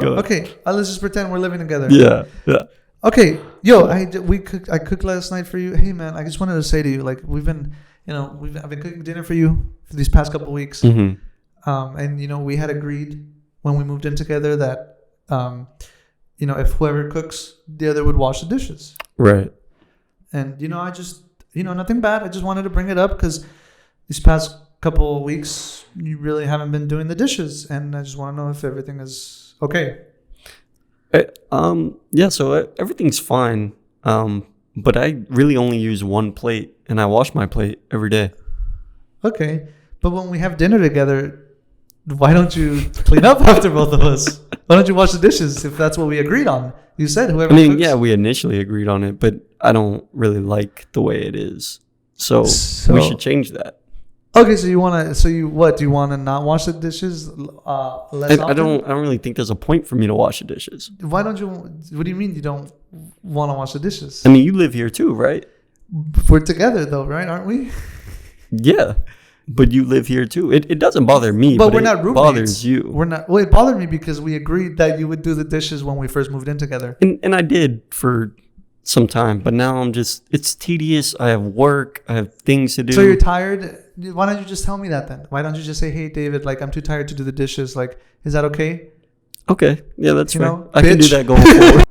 Okay. Let's just pretend we're living together. Yeah. Okay. Yo, I cooked last night for you. Hey man, I just wanted to say to you, like I've been cooking dinner for you for these past couple weeks. Mm-hmm. And we had agreed when we moved in together that if whoever cooks, the other would wash the dishes. Right. And I just nothing bad. I just wanted to bring it up because these past couple of weeks you really haven't been doing the dishes, and I just want to know if everything is okay. Yeah, so everything's fine. But I really only use one plate, and I wash my plate every day. Okay, but when we have dinner together, why don't you clean up after both of us? Why don't you wash the dishes if that's what we agreed on? You said whoever cooks. Yeah, we initially agreed on it, but I don't really like the way it is. So we should change that. Okay, so you want to? So you what? Do you want to not wash the dishes less often? I don't really think there's a point for me to wash the dishes. Why don't you? What do you mean you don't want to wash the dishes? I mean, you live here too, right? We're together though, right? Aren't we? Yeah, but you live here too. It doesn't bother me, but we're not roommates. It bothers you. We're not. Well, it bothered me because we agreed that you would do the dishes when we first moved in together. And I did for some time, but now it's tedious. I have work. I have things to do. So you're tired? Why don't you just tell me that then? Why don't you just say, hey, David, like, I'm too tired to do the dishes. Like, is that okay? Okay. Yeah, that's fair. I bitch. can do that going forward.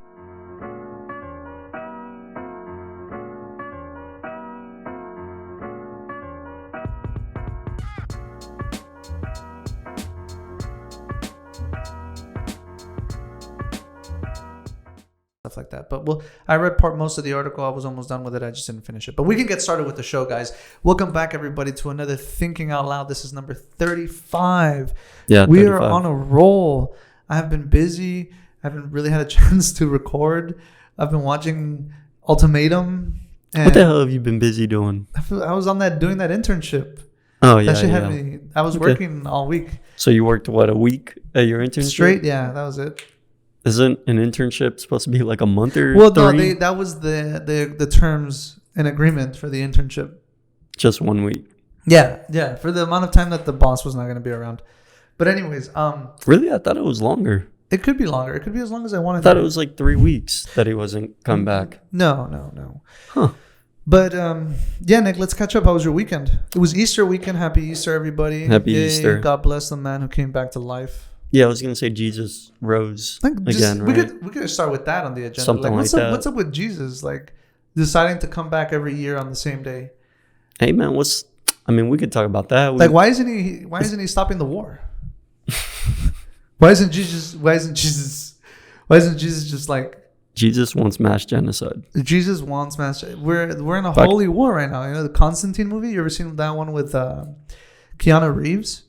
Stuff like that. But I read most of the article. I was almost done with it. I just didn't finish it. But we can get started with the show, guys. Welcome back, everybody, to another Thinking Out Loud. This is number 35. Yeah, we 35. are on a roll. I have been busy. I haven't really had a chance to record. I've been watching Ultimatum. And What the hell have you been busy doing? I was on doing that internship. Oh, yeah. That shit had me. I was working all week. So you worked, a week at your internship? Straight, yeah, that was it. Isn't an internship supposed to be like a month or Well, three? no, that was the terms and agreement for the internship. Just 1 week. Yeah, for the amount of time that the boss was not going to be around. But anyways, Really? I thought it was longer. it could be longer. It could be as long as I wanted. I thought it was like 3 weeks that he wasn't come back. No. Huh. But yeah, Nick, let's catch up. How was your weekend? It was Easter weekend. Happy Easter, everybody. Happy Easter. God bless the man who came back to life. Yeah, I was gonna say Jesus rose again, right? We could start with that on the agenda. Something like what's that. What's up with Jesus? Like deciding to come back every year on the same day. Hey man, we could talk about that. Why isn't he stopping the war? Why isn't Jesus just like Jesus wants mass genocide? Jesus wants mass? We're in a holy war right now. You know the Constantine movie. You ever seen that one with Keanu Reeves?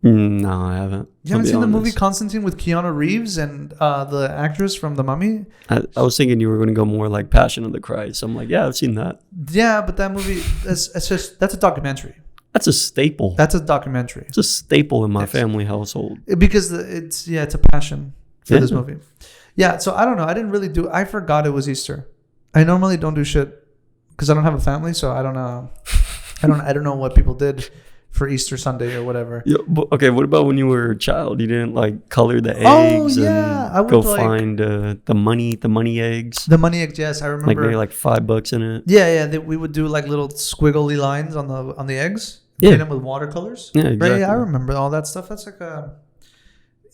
No, I haven't. You haven't seen the movie Constantine with Keanu Reeves and the actress from The Mummy? I was thinking you were going to go more like Passion of the Christ. I'm like, yeah, I've seen that. Yeah, but that movie, that's a documentary. That's a staple. That's a documentary. It's a staple in my family household. Because it's a passion for this movie. Yeah, so I don't know. I forgot it was Easter. I normally don't do shit because I don't have a family, so I don't know. I don't know what people did for Easter Sunday or whatever. Yeah, okay, what about when you were a child? You didn't like color the eggs I would go find the money eggs? The money eggs, yes, I remember. Like maybe like $5 in it. Yeah, we would do like little squiggly lines on the eggs. Yeah. Paint them with watercolors. Yeah, exactly. Right, yeah, I remember all that stuff. That's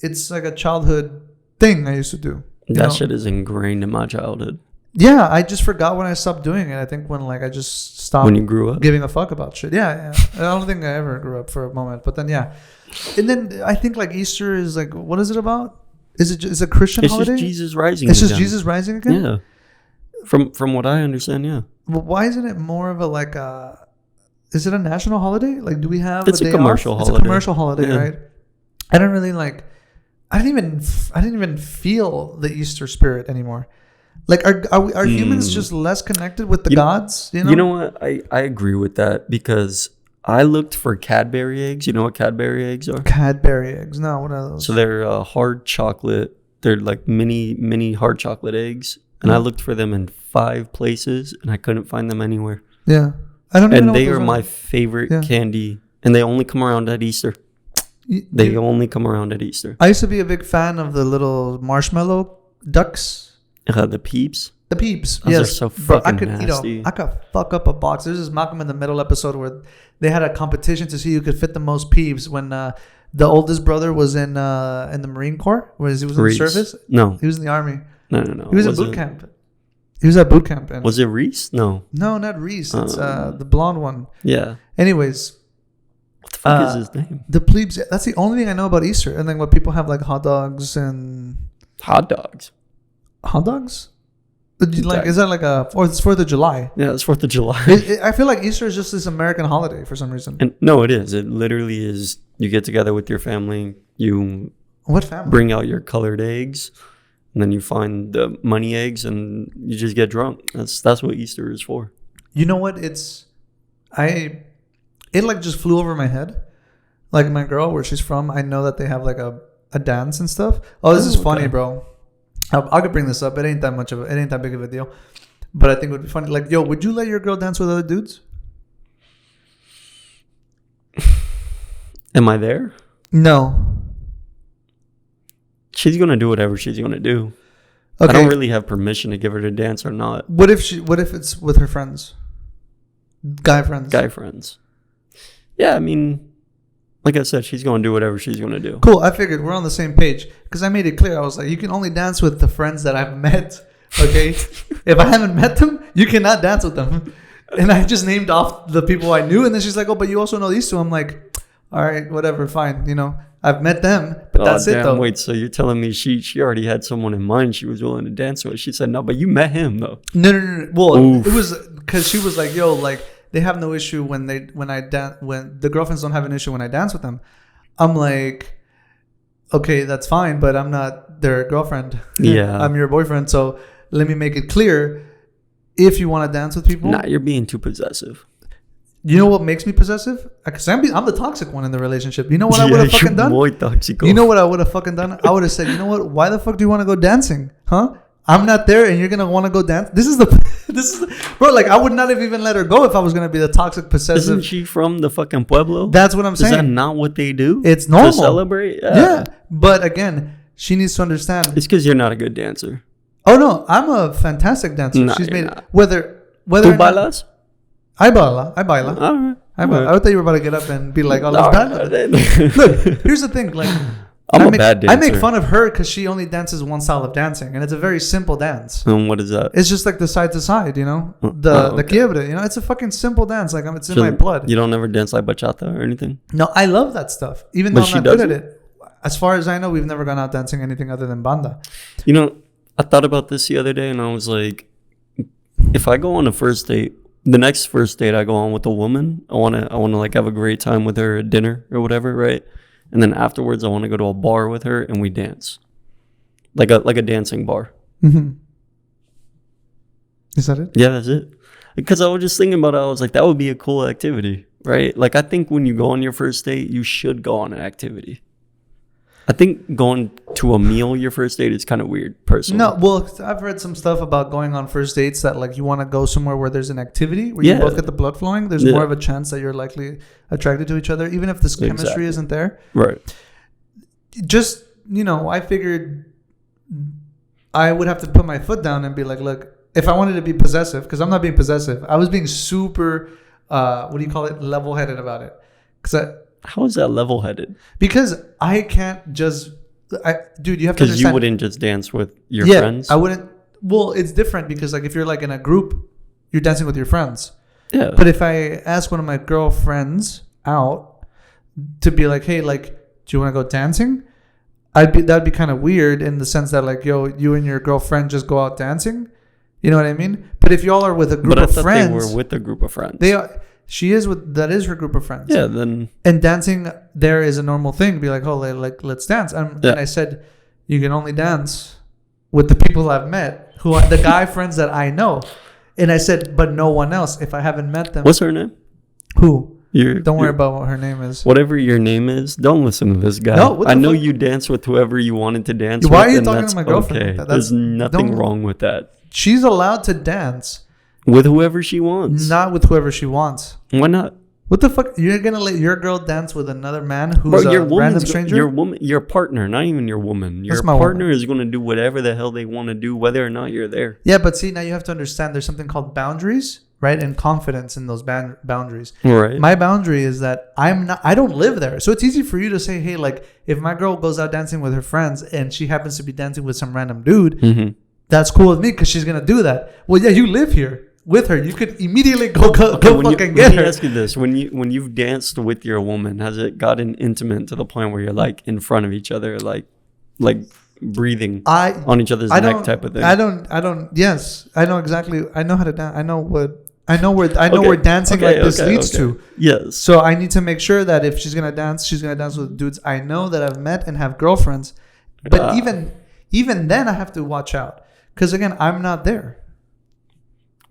it's like a childhood thing I used to do. That shit is ingrained in my childhood. Yeah, I just forgot when I stopped doing it. I think when I just stopped. When you grew up? Giving a fuck about shit. Yeah. I don't think I ever grew up for a moment. But then, yeah. And then I think like Easter is like, what is it about? Is it a Christian holiday? It's just Jesus rising It's again. just Jesus rising again? Yeah. From what I understand, yeah. Well, why isn't it more of a is it a national holiday? Like, do we have It's a day a commercial off? holiday. It's a commercial holiday, Yeah. right? I don't really I didn't even feel the Easter spirit anymore. Like, are humans just less connected with the gods? You know what? I agree with that because I looked for Cadbury eggs. You know what Cadbury eggs are? Cadbury eggs. No, what are those? So they're hard chocolate. They're like mini hard chocolate eggs. And I looked for them in 5 places and I couldn't find them anywhere. Yeah. I don't even know And they what are those my favorite candy. And they only come around at Easter. They only come around at Easter. I used to be a big fan of the little marshmallow ducks. The Peeps. The Peeps. Those yes. are so Bro, fucking nasty. I could fuck up a box. There's this Malcolm in the Middle episode where they had a competition to see who could fit the most Peeps when the oldest brother was in the Marine Corps. He was in the service? No. He was in the Army. No. He was at boot camp. He was at boot camp. And was it Reese? No. No, not Reese. It's the blonde one. Yeah. Anyways. What the fuck is his name? The plebes. That's the only thing I know about Easter. And then what people have like hot dogs and... Hot dogs? Hot dogs? Like, is that like a... Or it's 4th of July. Yeah, it's 4th of July. I feel like Easter is just this American holiday for some reason. And no, it is. It literally is. You get together with your family. You... What family? Bring out your colored eggs. And then you find the money eggs and you just get drunk. That's what Easter is for. You know what? It like just flew over my head. Like my girl, where she's from, I know that they have like a dance and stuff. Oh, this is funny, bro. I could bring this up. It ain't that big of a deal. But I think it would be funny. Like, yo, would you let your girl dance with other dudes? Am I there? No. She's gonna do whatever she's gonna do. Okay. I don't really have permission to give her to dance or not. What if it's with her friends? Guy friends. Yeah, I mean, like I said, she's gonna do whatever she's gonna do. Cool. I figured we're on the same page because I made it clear. I was like, you can only dance with the friends that I've met. Okay, if I haven't met them, you cannot dance with them. And I just named off the people I knew, and then she's like, "Oh, but you also know these two." I'm like, "All right, whatever, fine." You know, I've met them, but that's it though. Wait, so you're telling me she already had someone in mind she was willing to dance with? She said no, but you met him though. No. Well, oof. It was because she was like, "Yo, like they have no issue when the girlfriends don't have an issue when I dance with them." I'm like, okay, that's fine, but I'm not their girlfriend. Yeah, I'm your boyfriend. So let me make it clear: if you want to dance with people, nah, you're being too possessive. You know what makes me possessive? Because I'm the toxic one in the relationship. You know what I would have fucking done? Muy tóxico. You know what I would have fucking done? I would have said, you know what? Why the fuck do you want to go dancing? Huh? I'm not there and you're going to want to go dance? This is bro, like I would not have even let her go if I was going to be the toxic possessive. Isn't she from the fucking pueblo? That's what I'm saying. Is that not what they do? It's normal. To celebrate? Yeah. But again, she needs to understand. It's because you're not a good dancer. Oh no, I'm a fantastic dancer. No, She's made not. it. Whether ¿Tú bailas? I baila. All right. I thought you were about to get up and be like, "Oh, let's dance." Look, here's the thing. Like, I'm a bad dancer. I make fun of her because she only dances one style of dancing, and it's a very simple dance. And what is that? It's just like the side to side, you know, the quiebre. You know, it's a fucking simple dance. Like it's in my blood. You don't ever dance like bachata or anything? No, I love that stuff. Even though I'm not good at it. As far as I know, we've never gone out dancing anything other than banda. You know, I thought about this the other day, and I was like, if I go on a first date. The next first date I go on with a woman, I wanna like have a great time with her at dinner or whatever, right? And then afterwards, I want to go to a bar with her and we dance, like a dancing bar. Mm-hmm. Is that it? Yeah, that's it. Because I was just thinking about it, I was like, that would be a cool activity, right? Like I think when you go on your first date, you should go on an activity. I think going to a meal your first date is kind of weird, personally. No, well, I've read some stuff about going on first dates that like you want to go somewhere where there's an activity where you both get the blood flowing. There's more of a chance that you're likely attracted to each other, even if this chemistry isn't there. Right. Just, you know, I figured I would have to put my foot down and be like, look, if I wanted to be possessive, because I'm not being possessive, I was being super, level-headed about it. How is that level-headed? Because I can't just... dude, you have to understand... Because you wouldn't just dance with your friends? I wouldn't... Well, it's different because like if you're like in a group, you're dancing with your friends. Yeah. But if I ask one of my girlfriends out to be like, hey, like, do you want to go dancing? That'd be kind of weird in the sense that like, yo, you and your girlfriend just go out dancing. You know what I mean? But if y'all are with a group of friends... But I thought they were with a group of friends. They are... that is her group of friends. Yeah, then... And dancing there is a normal thing. Be like, oh, like let's dance. And I said, you can only dance with the people I've met, who are the guy friends that I know. And I said, but no one else, if I haven't met them. What's her name? Who? Don't worry about what her name is. Whatever your name is, don't listen to this guy. No, I know you dance with whoever you wanted to dance with. Why are you talking to my girlfriend? Okay. There's nothing wrong with that. She's allowed to dance. With whoever she wants. Not with whoever she wants. Why not? What the fuck? You're gonna let your girl dance with another man Bro, who's a random stranger? Your partner, not even your woman. Your That's my partner woman. is going to do whatever the hell they want to do, whether or not you're there. Yeah, but see, now you have to understand there's something called boundaries, right? And confidence in those boundaries. Right. My boundary is that I don't live there. So it's easy for you to say, hey, like if my girl goes out dancing with her friends and she happens to be dancing with some random dude, Mm-hmm. that's cool with me because she's going to do that. Well, yeah, you live here with her. You could immediately go fucking get Let me her. ask you this: when you've danced with your woman, has it gotten intimate to the point where you're like in front of each other, like breathing on each other's neck type of thing? I don't. Yes, I know exactly. I know how to dance. I know where dancing like this leads to. Yes. So I need to make sure that if she's gonna dance with dudes I know that I've met and have girlfriends. But even then, I have to watch out because again, I'm not there.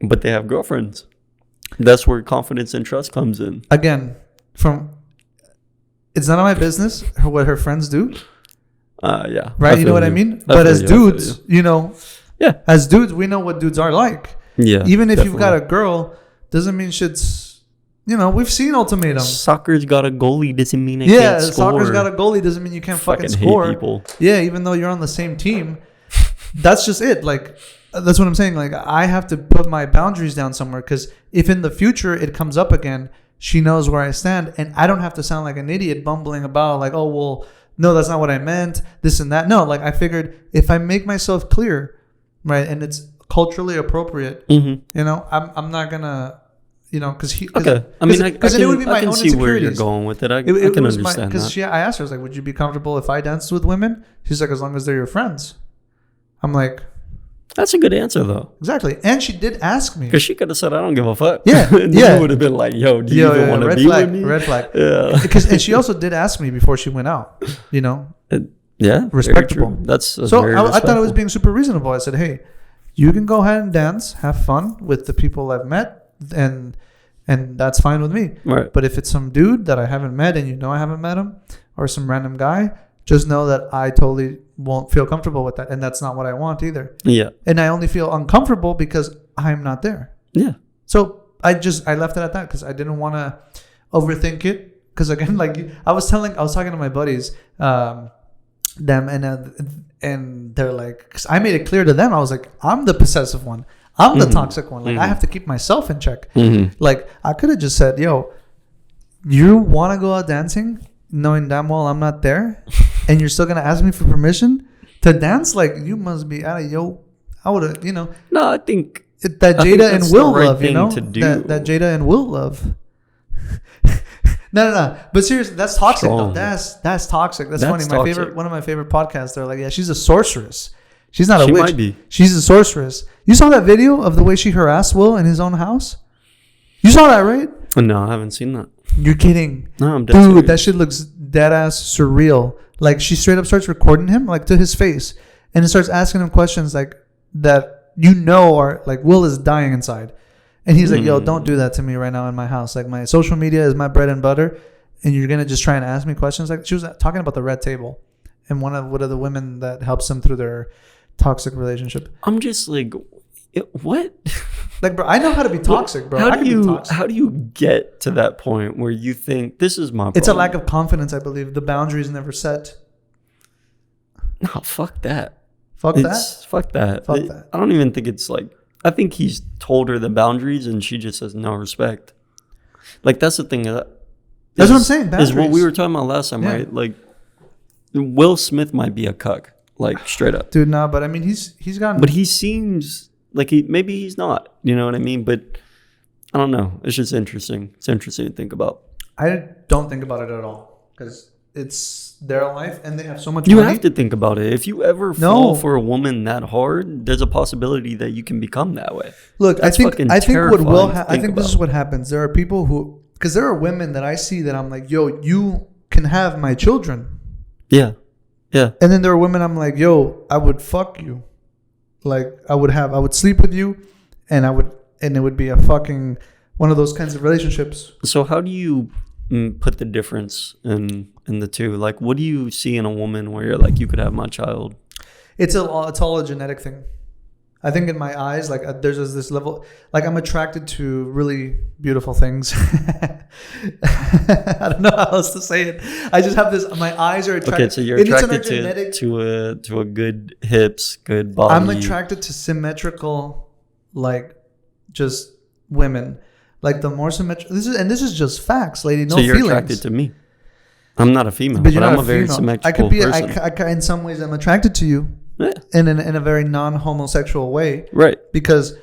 But they have girlfriends. That's where confidence and trust comes in. Again, it's none of my business what her friends do. Yeah. Right? You know what I mean? But as dudes, yeah. As dudes, we know what dudes are like. Yeah. Even if you've got a girl, doesn't mean shit's. We've seen Ultimatum. Soccer's got a goalie doesn't mean it can't score. Soccer's got a goalie doesn't mean you can't fucking score. Hate people. Yeah, even though you're on the same team, that's just it. Like, that's what I'm saying. Like, I have to put my boundaries down somewhere because if in the future it comes up again, she knows where I stand, and I don't have to sound like an idiot bumbling about like, oh well, no, that's not what I meant. This and that. No, like I figured if I make myself clear, right, and it's culturally appropriate, I'm not gonna. Because he. Okay. I mean, I it would be my can own see where you're insecurities. going with it. I can understand that. Because I asked her, I was like, "Would you be comfortable if I danced with women?" She's like, "As long as they're your friends." I'm like, that's a good answer though. exactly. And she did ask me because she could have said, "I don't give a fuck." Yeah, and you would have been like, "Yo, do you even want to be with me?" Red flag. Yeah. And she also did ask me before she went out. Yeah, respectable. That's so. I thought I was being super reasonable. I said, "Hey, you can go ahead and dance, have fun with the people I've met, and that's fine with me. Right. But if it's some dude that I haven't met and I haven't met him, or some random guy, just know that I totally won't feel comfortable with that, and that's not what I want either. Yeah. And I only feel uncomfortable because I'm not there. Yeah. So I left it at that because I didn't want to overthink it. Because again, like I was talking to my buddies, them and they're like, because I made it clear to them, I was like, I'm the possessive one. I'm the toxic one. Like I have to keep myself in check. Like I could have just said, yo, you want to go out dancing knowing damn well I'm not there and you're still going to ask me for permission to dance? Like you must be out of I would have, No, I think that Jada and Will right love, to do. That Jada and Will love. No. But seriously, that's toxic. Though. That's toxic. That's funny. Toxic. One of my favorite podcasts. They're like, yeah, she's a sorceress. She's not a witch. She might be. She's a sorceress. You saw that video of the way she harassed Will in his own house? You saw that, right? No, I haven't seen that. You're kidding. No, I'm dead Dude, serious. that shit looks dead ass surreal. Like she straight up starts recording him like to his face and it starts asking him questions like that are like Will is dying inside. And he's like, yo, don't do that to me right now in my house. Like my social media is my bread and butter and you're going to just try and ask me questions. Like she was talking about the red table and one of the women that helps them through their toxic relationship. I'm just like, what? Like, bro, I know how to be toxic, bro. How do you get to that point where you think this is my problem? It's a lack of confidence, I believe. The boundaries never set. No, fuck that. Fuck that. Fuck that. I don't even think it's like. I think he's told her the boundaries and she just has no respect. Like that's the thing. That's what I'm saying. Boundaries. Is what we were talking about last time, right? Like Will Smith might be a cuck, like straight up. Dude, no, but I mean he's gotten. But he seems like maybe he's not. You know what I mean? But I don't know. It's just interesting. It's interesting to think about. I don't think about it at all because it's their life and they have so much you money. Have to think about it. If you ever fall for a woman that hard, there's a possibility that you can become that way. Look, I think what will I think about. This is what happens. There are people who, because there are women that I see that I'm like, yo, you can have my children. Yeah. And then there are women I'm like, yo, I would fuck you. Like I would sleep with you and it would be a fucking one of those kinds of relationships. So how do you put the difference in the two? Like, what do you see in a woman where you're like, you could have my child? It's all a genetic thing. I think in my eyes, like there's this level, like I'm attracted to really beautiful things. I don't know how else to say it. I just have this. My eyes are attracted. Okay, so you're attracted to a good hips, good body. I'm attracted to symmetrical, like just women. Like the more symmetrical. This is just facts, lady. No feelings. So you're attracted to me. I'm not a female, but I'm a very symmetrical person. In some ways, I'm attracted to you. Yeah. In a very non-homosexual way, right? Because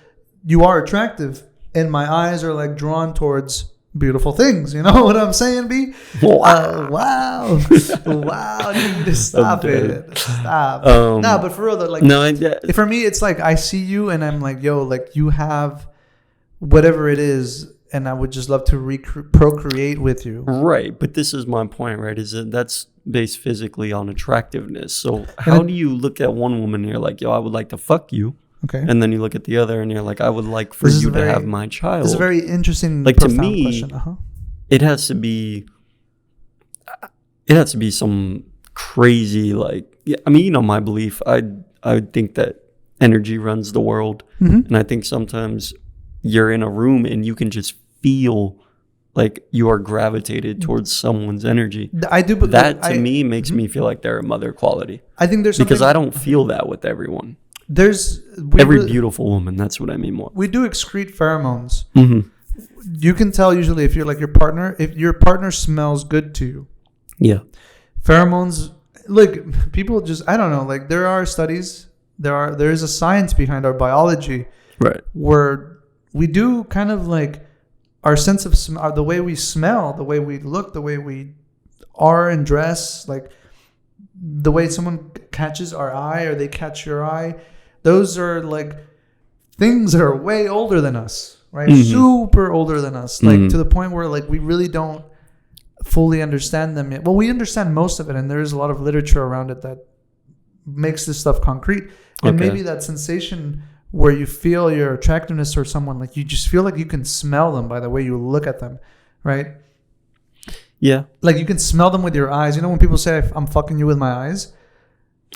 you are attractive, and my eyes are like drawn towards beautiful things. You know what I'm saying, B? Wow, wow, wow! You need to stop it. Stop. No, but for real though, like, no, for me, it's like I see you, and I'm like, yo, like you have whatever it is. And I would just love to procreate with you. Right. But this is my point, right? Is that that's based physically on attractiveness. So how do you look at one woman and you're like, yo, I would like to fuck you. Okay. And then you look at the other and you're like, I would like for you to have my child. It's a very interesting, like to me, question. it has to be some crazy, like, yeah, I mean, you know, my belief, I think that energy runs the world. Mm-hmm. And I think sometimes you're in a room and you can just feel like you are gravitated towards someone's energy. I do, but that to me makes me feel like they're a mother quality. I think there's because I don't feel that with everyone. Every beautiful woman. That's what I mean more. We do excrete pheromones. Mm-hmm. You can tell usually if you're like your partner, if your partner smells good to you. Yeah. Pheromones. Look, people just, I don't know. Like there are studies. There is a science behind our biology. Right. Where we do kind of like our sense of the way we smell, the way we look, the way we are and dress, like the way someone catches our eye or they catch your eye. Those are like things that are way older than us, right? Mm-hmm. Super older than us, like to the point where like we really don't fully understand them yet. Well, we understand most of it, and there is a lot of literature around it that makes this stuff concrete. And maybe that sensation where you feel your attractiveness for someone, like you just feel like you can smell them by the way you look at them, right? Yeah. Like you can smell them with your eyes. You know when people say I'm fucking you with my eyes?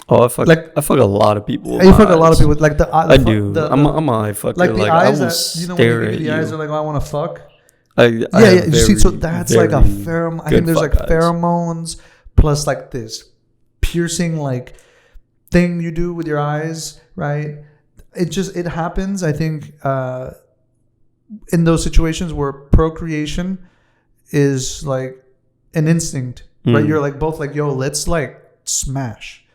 Oh, I fuck a lot of people with you my fuck eyes. A lot of people with like the I do. I'm a eye fucker. Like the eyes I will that, you know, stare when you at the eyes are like, I want to fuck. Yeah. You see, so that's like a pheromone. I think there's like pheromones plus like this piercing like thing you do with your eyes, right? It happens, I think, in those situations where procreation is like an instinct, right? You're like both like, yo, let's like smash,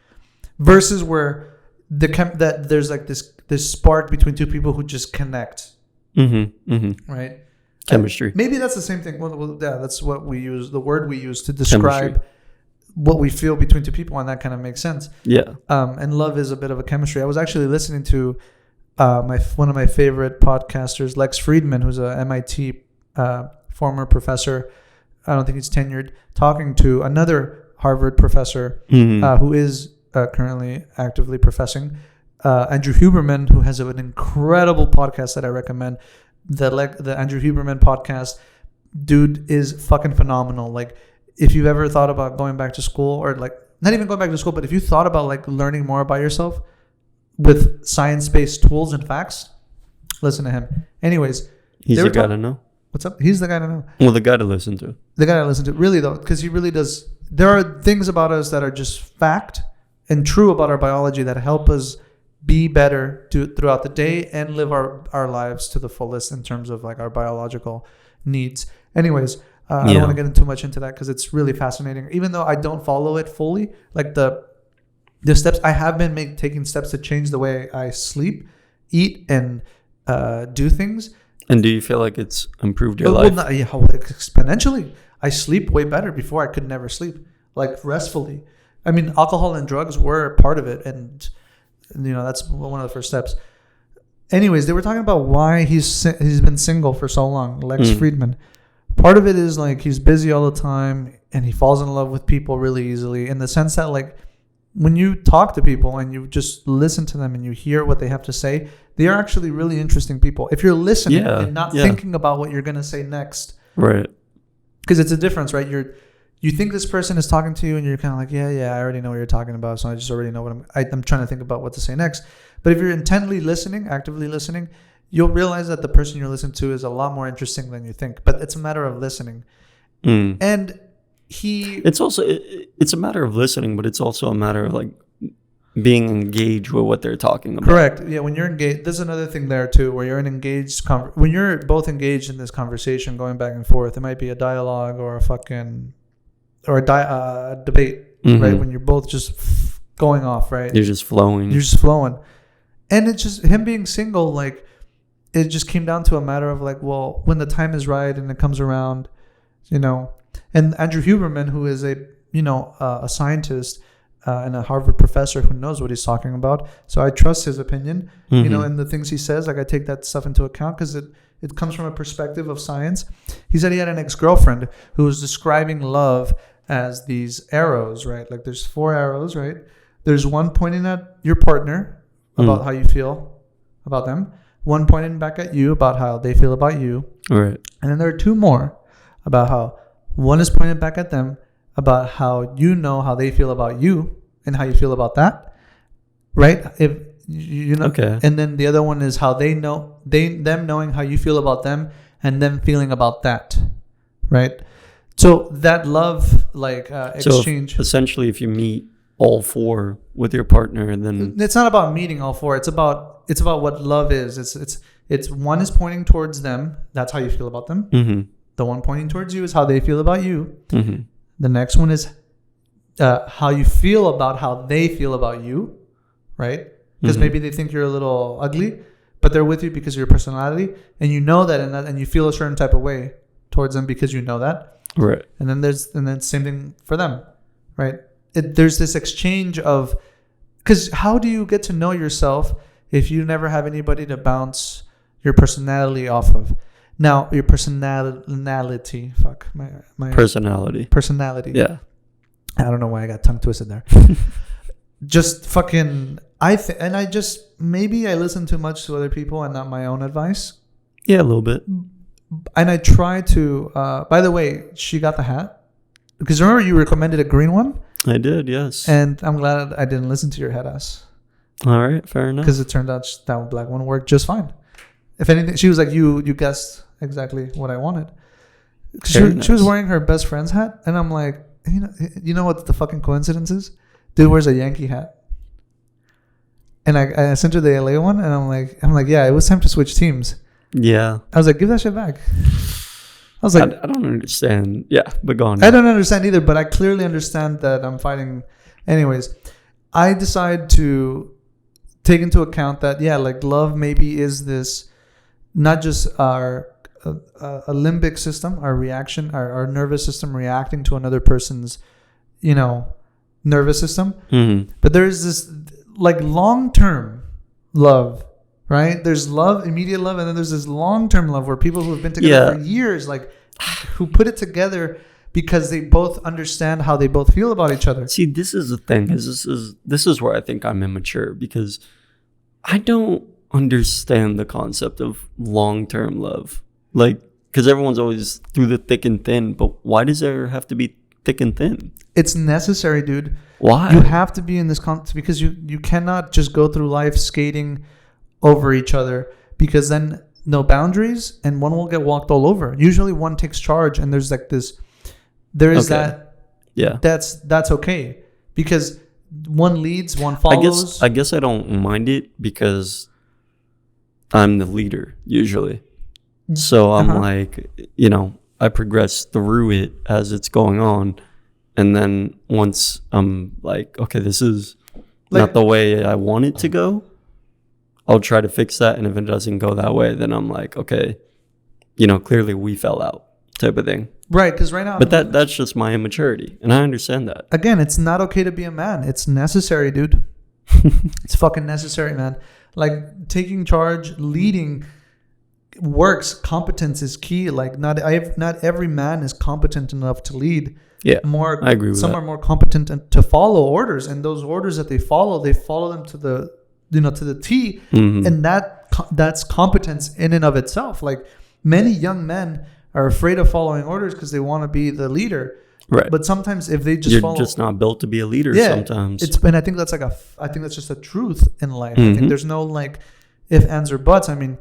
versus where that there's like this spark between two people who just connect, right? Chemistry. Maybe that's the same thing. Well, yeah, that's what we use. The word we use to describe what we feel between two people, and that kind of makes sense. Yeah. And love is a bit of a chemistry. I was actually listening to one of my favorite podcasters, Lex Friedman, who's a MIT former professor. I don't think he's tenured, talking to another Harvard professor who is currently actively professing, Andrew Huberman, who has an incredible podcast that I recommend. The Andrew Huberman podcast, dude, is fucking phenomenal. Like, if you've ever thought about going back to school, or like not even going back to school, but if you thought about like learning more about yourself with science-based tools and facts, listen to him. Anyways, he's the guy to know. What's up? He's the guy to know. Well, the guy to listen to. The guy to listen to, really though, because he really does. There are things about us that are just fact and true about our biology that help us be better throughout the day and live our lives to the fullest in terms of like our biological needs. Anyways, I don't want to get too much into that because it's really fascinating. Even though I don't follow it fully, like the steps I have been taking steps to change the way I sleep, eat, and do things. And do you feel like it's improved your life? Well, exponentially. I sleep way better. Before I could never sleep like restfully. I mean, alcohol and drugs were part of it, and that's one of the first steps. Anyways, they were talking about why he's been single for so long. Lex Friedman. Part of it is like he's busy all the time and he falls in love with people really easily, in the sense that like when you talk to people and you just listen to them and you hear what they have to say, they are actually really interesting people. If you're listening and not thinking about what you're going to say next. Right. Because it's a difference, right? you think this person is talking to you and you're kind of like, yeah, I already know what you're talking about. So I just already know what I'm trying to think about what to say next. But if you're intently listening, actively listening, you'll realize that the person you're listening to is a lot more interesting than you think. But it's a matter of listening. And it's a matter of listening, but it's also a matter of like being engaged with what they're talking about. Correct. Yeah, when you're engaged, there's another thing there too, where you're when you're both engaged in this conversation, going back and forth. It might be a dialogue or a debate, right? When you're both just going off, right? You're just flowing. And it's just him being single. Like, it just came down to a matter of like, well, when the time is right and it comes around, you know. And Andrew Huberman, who is a scientist. And a Harvard professor who knows what he's talking about. So I trust his opinion, you know, and the things he says, like I take that stuff into account because it comes from a perspective of science. He said he had an ex-girlfriend who was describing love as these arrows, right? Like there's 4 arrows, right? There's one pointing at your partner about how you feel about them. One pointing back at you about how they feel about you. Right. And then there are 2 more about how one is pointed back at them about how you know how they feel about you and how you feel about that, right? If you know, okay. And then the other one is how they know them knowing how you feel about them and them feeling about that, right? So that love exchange. So essentially, if you meet all 4 with your partner, then it's not about meeting all 4. It's about what love is. It's one is pointing towards them. That's how you feel about them. The one pointing towards you is how they feel about you. The next one is how you feel about how they feel about you, right? Because maybe they think you're a little ugly, but they're with you because of your personality, and you know that, and you feel a certain type of way towards them because you know that, right? And then same thing for them, right? There's this exchange of, because how do you get to know yourself if you never have anybody to bounce your personality off of? Now, your personality. Fuck. My personality. Yeah. I don't know why I got tongue twisted there. Just fucking... maybe I listen too much to other people and not my own advice. Yeah, a little bit. And I try to... by the way, she got the hat. Because remember you recommended a green one? I did, yes. And I'm glad I didn't listen to your head ass. All right, fair enough. Because it turned out that black one worked just fine. If anything, she was like, you guessed exactly what I wanted. She was wearing her best friend's hat, and I'm like, you know what the fucking coincidence is? Dude wears a Yankee hat. And I sent her the LA one, and I'm like, yeah, it was time to switch teams. Yeah. I was like, give that shit back. I was like, I don't understand. Yeah, but go on. I don't understand either, but I clearly understand that I'm fighting. Anyways, I decide to take into account that, yeah, like love maybe is this, not just our a limbic system, our reaction, our nervous system reacting to another person's, nervous system. But there is this like long-term love, right? There's love, immediate love, and then there's this long-term love where people who have been together for years, like who put it together because they both understand how they both feel about each other. See, this is the thing. This is where I think I'm immature, because I don't understand the concept of long-term love. Like, because everyone's always through the thick and thin, but why does there have to be thick and thin? It's necessary, dude. Why? You have to be in this context because you cannot just go through life skating over each other, because then no boundaries and one will get walked all over. Usually one takes charge, and there's like this, there is that. Yeah. That's okay, because one leads, one follows. I guess I don't mind it because I'm the leader usually. So I'm like, I progress through it as it's going on. And then once I'm like, okay, this is not the way I want it to go, I'll try to fix that. And if it doesn't go that way, then I'm like, okay, clearly we fell out type of thing. Right, because right now... But that's just my immaturity. And I understand that. Again, it's not okay to be a man. It's necessary, dude. It's fucking necessary, man. Like, taking charge, leading... works. Competence is key. Like not every man is competent enough to lead. Yeah, I agree with some that. are more competent to follow orders, and those orders that they follow them to the to the T. And that's competence in and of itself. Like many young men are afraid of following orders because they want to be the leader. Right. But sometimes if they just You're follow, just not built to be a leader yeah, sometimes. and I think that's I think that's just a truth in life. I Mhm. think there's no like if, ands, or buts. I mean,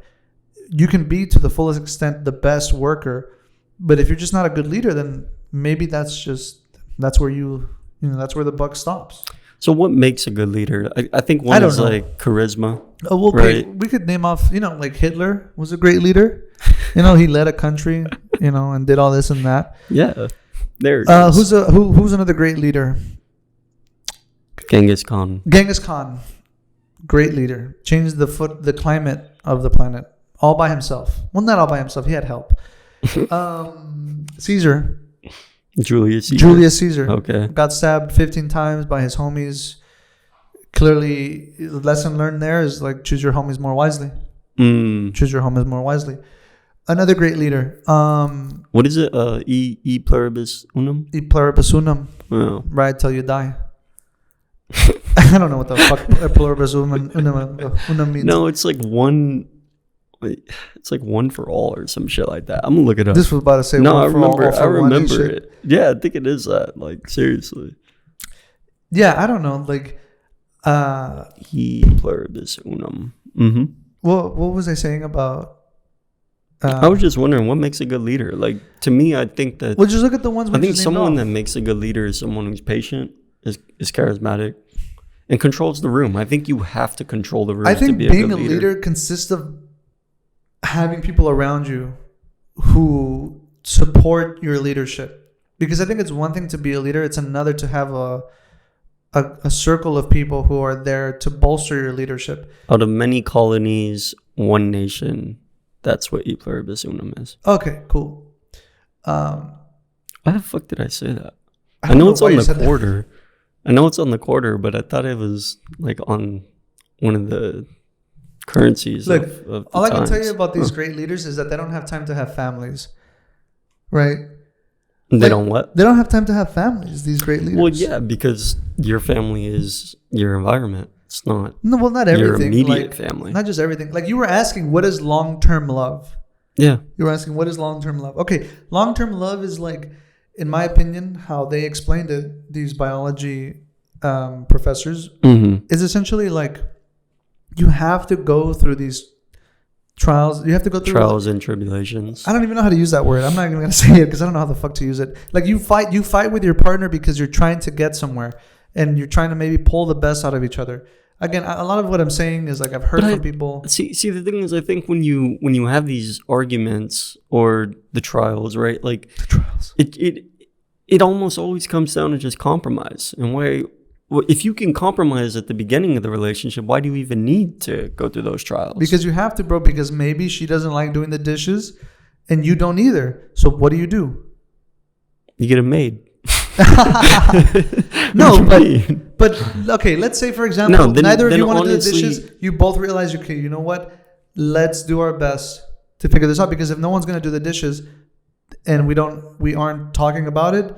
you can be to the fullest extent the best worker, but if you're just not a good leader, then maybe that's where that's where the buck stops. So what makes a good leader? I think I one don't is know. like charisma. Oh, well, Right. we could name off, like Hitler was a great leader. He led a country, and did all this and that. Yeah. There it is. Who's another great leader? Genghis Khan. Genghis Khan, great leader. Changed the climate of the planet all by himself. Well, not all by himself. He had help. Caesar, Julius Caesar. Julius Caesar, Okay. got stabbed 15 times by his homies. Clearly, the lesson learned there is like choose your homies more wisely. Choose your homies more wisely. Another great leader. What is it? E pluribus unum? E pluribus unum. Oh. Ride till you die. I don't know what the fuck pluribus unum means. No, it's like one. It's like one for all or some shit like that. I'm gonna look it up. This was about to say No, one I for all, remember. all for I one and remember shit. it. Yeah, I think it is that. Like seriously. Yeah, I don't know. Like, E pluribus unum. Mm-hmm. what was I saying about? I was just wondering what makes a good leader. Like to me, I think that Well, just look at the ones. I think someone that that makes a good leader is someone who's patient, is charismatic, and controls the room. I think you have to control the room. I think to be being a good a leader consists of having people around you who support your leadership. Because I think it's one thing to be a leader; it's another to have a circle of people who are there to bolster your leadership. Out of many colonies, one nation. That's what E pluribus unum is. Okay, cool. Why the fuck did I say that? I don't know it's why on you the said that. quarter. I know it's on the quarter, but I thought it was like on one of the currencies. Look, of the all I can tell times. you about these great leaders is that they don't have time to have families, right? They don't what? They don't have time to have families. These great leaders. Well, yeah, because your family is your environment. It's not No, well, not your everything. immediate Like, family. not just everything. Like you were asking, what is long-term love? Yeah. You were asking, what is long-term love? Okay, long-term love is like, in my opinion, how they explained it. These biology professors Mm-hmm. is essentially like you have to go through these trials. You have to go through Trials and tribulations. I don't even know how to use that word. I'm not even going to say it because I don't know how the fuck to use it. Like you fight with your partner because you're trying to get somewhere and you're trying to maybe pull the best out of each other. Again, a lot of what I'm saying is like I've heard from people. See, the thing is, I think when you have these arguments or the trials, right? Like The trials. it almost always comes down to just compromise. And if you can compromise at the beginning of the relationship, why do you even need to go through those trials? Because you have to, bro, because maybe she doesn't like doing the dishes and you don't either. So what do? You get a maid. No, What do you mean? but okay, let's say, for example, No, then- neither of then you want to do the honestly- dishes. You both realize, okay, you know what? Let's do our best to figure this out because if no one's going to do the dishes and we aren't talking about it,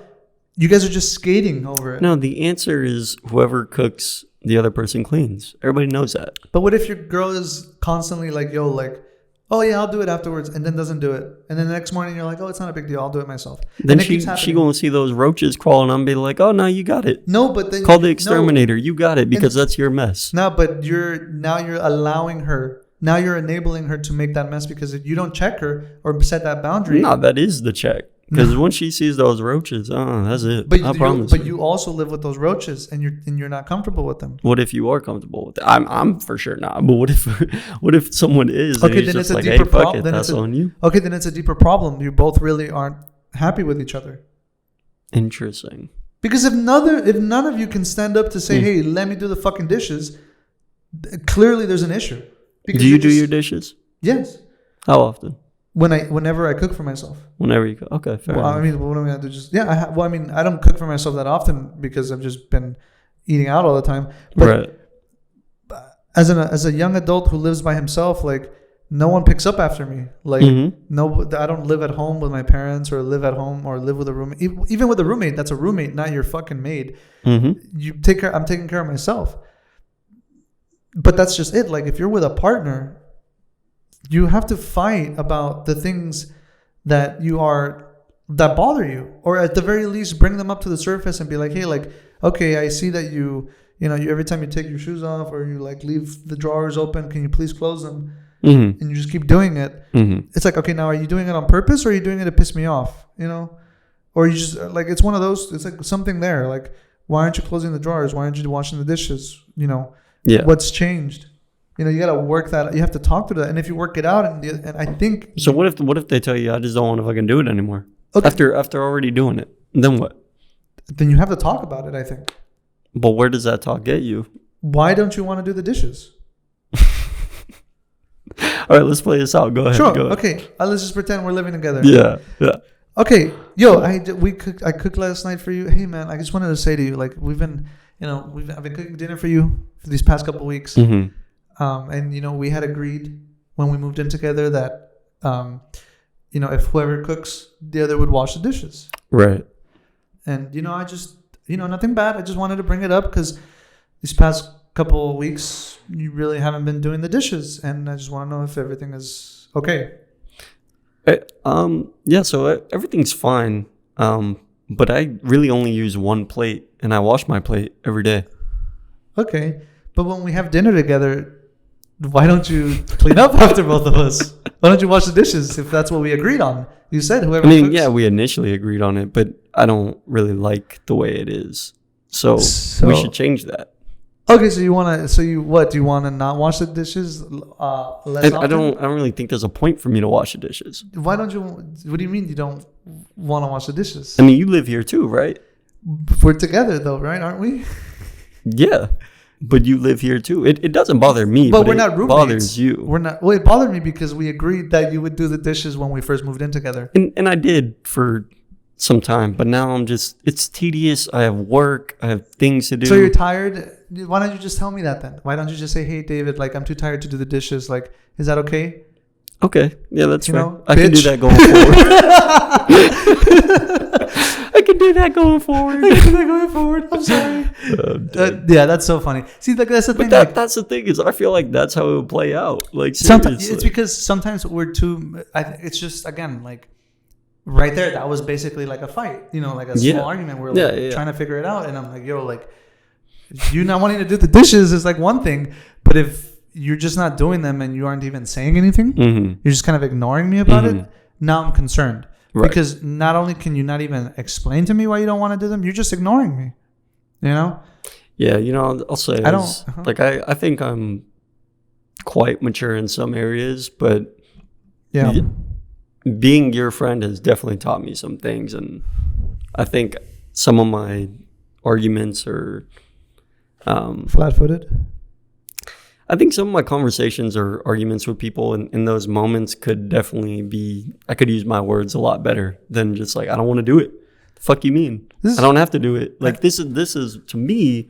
you guys are just skating over it. No, the answer is whoever cooks, the other person cleans. Everybody knows that. But what if your girl is constantly like, yo, like, oh yeah, I'll do it afterwards, and then doesn't do it, and then the next morning you're like, oh, it's not a big deal, I'll do it myself. Then and it she keeps happening. gonna see those roaches crawling on and be like, oh no, you got it. No, but then Call the exterminator. You got it because And- that's your mess. No, but you're allowing her. Now you're enabling her to make that mess because if you don't check her or set that boundary. No, that is the check. Because once she sees those roaches, that's it. But I promise. you also live with those roaches and you're not comfortable with them. What if you are comfortable with it? I'm for sure not. But what if someone is? Okay, and then it's it's just a like, deeper hey, fuck problem. it, Then that's on you. Okay, then it's a deeper problem. You both really aren't happy with each other. Interesting. Because if none of you can stand up to say, hey, let me do the fucking dishes, clearly there's an issue. Because Do you you're do just- your dishes? Yes. How often? Whenever I cook for myself. Whenever you go. Okay, fair Well, enough. I mean, what am I gonna do? Just I don't cook for myself that often because I've just been eating out all the time. But Right. as a young adult who lives by himself, like no one picks up after me. Like Mhm. no, I don't live at home with my parents or live at home or live with a roommate. Even with a roommate, that's a roommate, not your fucking maid. Mm-hmm. I'm taking care of myself. But that's just it. Like if you're with a partner, you have to fight about the things that you are that bother you, or at the very least bring them up to the surface and be like, hey, like, okay, I see that you every time you take your shoes off or you like leave the drawers open, can you please close them? Mm-hmm. And you just keep doing it. Mm-hmm. It's like, okay, now are you doing it on purpose or are you doing it to piss me off? Or you just like, it's one of those, it's like something there. Like, why aren't you closing the drawers? Why aren't you washing the dishes? Yeah. What's changed? You got to work that. You have to talk to that. And if you work it out, and I think. So what if they tell you, I just don't want to fucking do it anymore? Okay. After already doing it, then what? Then you have to talk about it, I think. But where does that talk get you? Why don't you want to do the dishes? All right, let's play this out. Go ahead. Sure. Go ahead. Okay. Let's just pretend we're living together. Yeah. Yeah. Okay. Yo, I cooked last night for you. Hey, man, I just wanted to say to you, like, I've been cooking dinner for you for these past couple of weeks. Mm-hmm. And we had agreed when we moved in together that, if whoever cooks, the other would wash the dishes. Right. And, I just, nothing bad. I just wanted to bring it up because these past couple of weeks, you really haven't been doing the dishes. And I just want to know if everything is okay. Yeah, so everything's fine. But I really only use one plate and I wash my plate every day. Okay. But when we have dinner together, why don't you clean up after both of us? Why don't you wash the dishes if that's what we agreed on? You said whoever cooks. Yeah, we initially agreed on it, but I don't really like the way it is. So we should change that. Okay, so you want to? Do you want to not wash the dishes less often? I don't really think there's a point for me to wash the dishes. Why don't you? What do you mean you don't want to wash the dishes? I mean, you live here too, right? We're together though, right? Aren't we? Yeah, but you live here too. It doesn't bother me, but we're not roommates. It bothers you. We're not. Well, it bothered me because we agreed that you would do the dishes when we first moved in together. And I did for some time, but now it's tedious. I have work. I have things to do. So you're tired? Why don't you just tell me that then? Why don't you just say, hey, David, like, I'm too tired to do the dishes. Like, is that okay? Okay. Yeah, that's fair. I bitch. can do that going forward. I can do that going forward. I'm sorry. Yeah, that's so funny. See, like, that's the thing. But that's the thing is, I feel like that's how it would play out. Like, sometimes it's because sometimes we're too. It's just, again, like, right there, that was basically like a fight. Like a small argument. We're like trying to figure it out, and I'm like, yo, like, you not wanting to do the dishes is like one thing, but if you're just not doing them and you aren't even saying anything, you're just kind of ignoring me about it. Now I'm concerned because not only can you not even explain to me why you don't want to do them, you're just ignoring me. Yeah, I'll say like I think I'm quite mature in some areas, but being your friend has definitely taught me some things, and I think some of my arguments are flat-footed. I think some of my conversations or arguments with people in those moments could definitely be, I could use my words a lot better than just like, I don't want to do it. The fuck you mean? I don't have to do it. Like this is to me,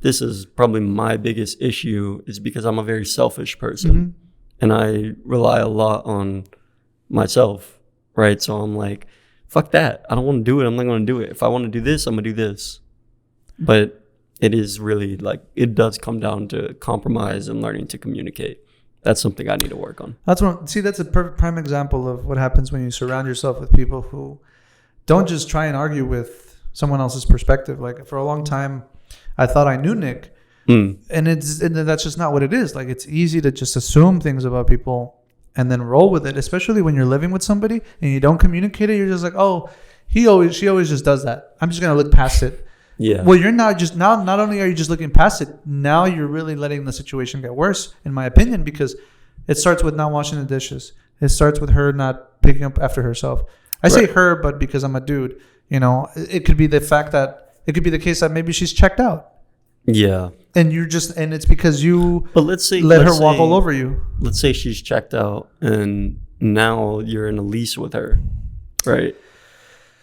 this is probably my biggest issue is because I'm a very selfish person and I rely a lot on myself. Right. So I'm like, fuck that. I don't want to do it. I'm not going to do it. If I want to do this, I'm going to do this. But it is really like, it does come down to compromise and learning to communicate. That's something I need to work on. That's a perfect prime example of what happens when you surround yourself with people who don't just try and argue with someone else's perspective. Like for a long time, I thought I knew Nick, and that's just not what it is. Like it's easy to just assume things about people and then roll with it, especially when you're living with somebody and you don't communicate it. You're just like, oh, she always just does that. I'm just gonna look past it. Yeah. Well, you're not just now. Not only are you just looking past it, now you're really letting the situation get worse, in my opinion, because it starts with not washing the dishes. It starts with her not picking up after herself. I say her, but because I'm a dude, it could be the fact that it could be the case that maybe she's checked out. Yeah. And it's because you. But let's say let her walk all over you. Let's say she's checked out, and now you're in a lease with her, right?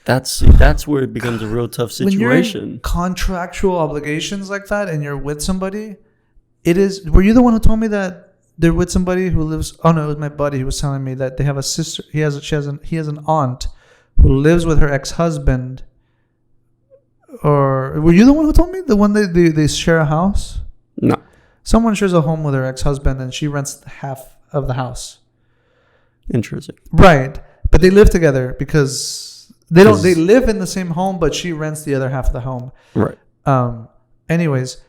That's where it becomes a real tough situation. When you're in contractual obligations like that and you're with somebody, it is. Were you the one who told me that they're with somebody who lives? Oh no, it was my buddy who was telling me that they have a sister. He has an aunt who lives with her ex-husband. Or were you the one who told me the one they share a house? No. Someone shares a home with her ex-husband and she rents half of the house. Interesting. Right, but they live together because They don't. They live in the same home, but she rents the other half of the home. Right. Anyways,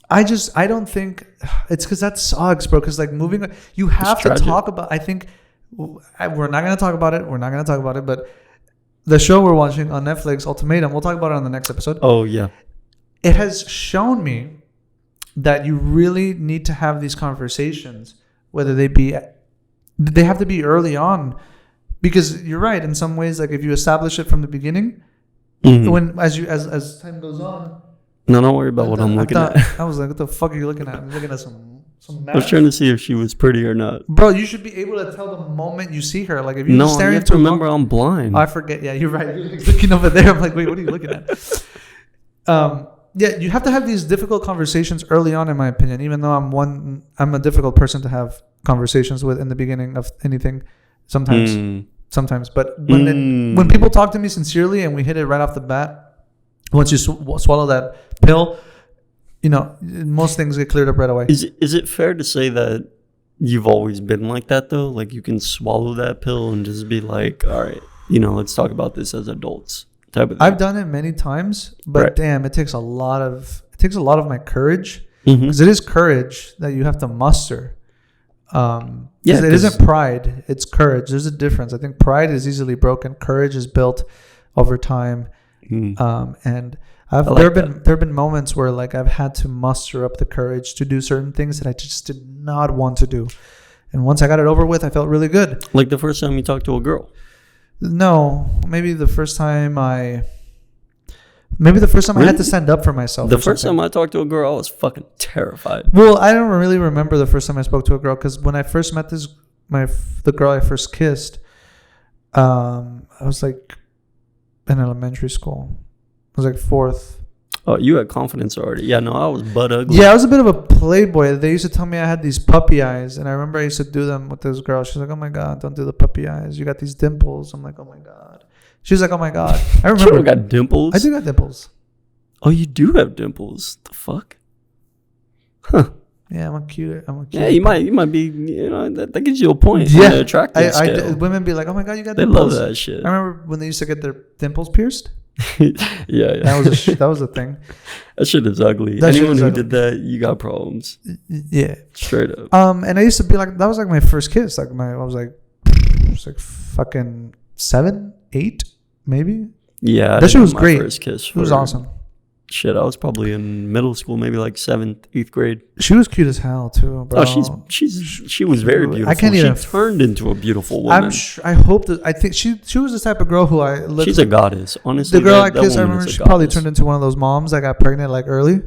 I don't think it's because that sucks, bro. Because like moving, you have to talk about. I think we're not gonna talk about it. We're not gonna talk about it. But the show we're watching on Netflix, Ultimatum, we'll talk about it on the next episode. Oh yeah. It has shown me that you really need to have these conversations, whether they have to be early on, because you're right. In some ways, like if you establish it from the beginning, when as time goes on. No, don't worry about what I'm looking at. I was like, what the fuck are you looking at? I'm looking at some I was trying to see if she was pretty or not. Bro, you should be able to tell the moment you see her. Like if you're staring you have to remember I'm blind. I forget. Yeah, you're right. You're looking over there. I'm like, wait, what are you looking at? Yeah, you have to have these difficult conversations early on, in my opinion. Even though I'm a difficult person to have conversations with in the beginning of anything. Sometimes, but when people talk to me sincerely and we hit it right off the bat. Once you swallow that pill, most things get cleared up right away. Is it fair to say that you've always been like that, though? Like, you can swallow that pill and just be like, all right, let's talk about this as adults type of thing. I've done it many times, but damn, it takes a lot of my courage. Because it is courage that you have to muster. It isn't pride, it's courage. There's a difference. I think pride is easily broken. Courage is built over time. And there have been moments where like I've had to muster up the courage to do certain things that I just did not want to do, and once I got it over with, I felt really good. Like the first time you talked to a girl? No, maybe the first time I had to stand up for myself. The first time I talked to a girl, I was fucking terrified. Well, I don't really remember the first time I spoke to a girl, because when I first met the girl I first kissed, I was like in elementary school. I was like 4th. Oh, you had confidence already. Yeah, no, I was butt ugly. Yeah, I was a bit of a playboy. They used to tell me I had these puppy eyes, and I remember I used to do them with this girl. She's like, "Oh my god, don't do the puppy eyes. You got these dimples." I'm like, "Oh my god." She's like, "Oh my god." I remember. You don't got dimples? I do got dimples. Oh, you do have dimples? The fuck? Huh. Yeah, I'm a cute. Yeah, you might be. That gives you a point. Yeah, attractive scale. Women be like, "Oh my god, you got they dimples." They love that shit. I remember when they used to get their dimples pierced. yeah. That was a thing. That shit is ugly. Anyone who did that, you got problems. Yeah, straight up. And I used to be like, that was like my first kiss. Like I was like fucking 7, 8, maybe. Yeah, that shit was great. First kiss. It was awesome. Shit, I was probably in middle school, maybe like 7th, 8th grade. She was cute as hell too, bro. Oh, she was very beautiful. I can't even. She turned into a beautiful woman. I think she was the type of girl who she's a goddess, honestly. The girl I kissed, I remember she probably turned into one of those moms that got pregnant like early,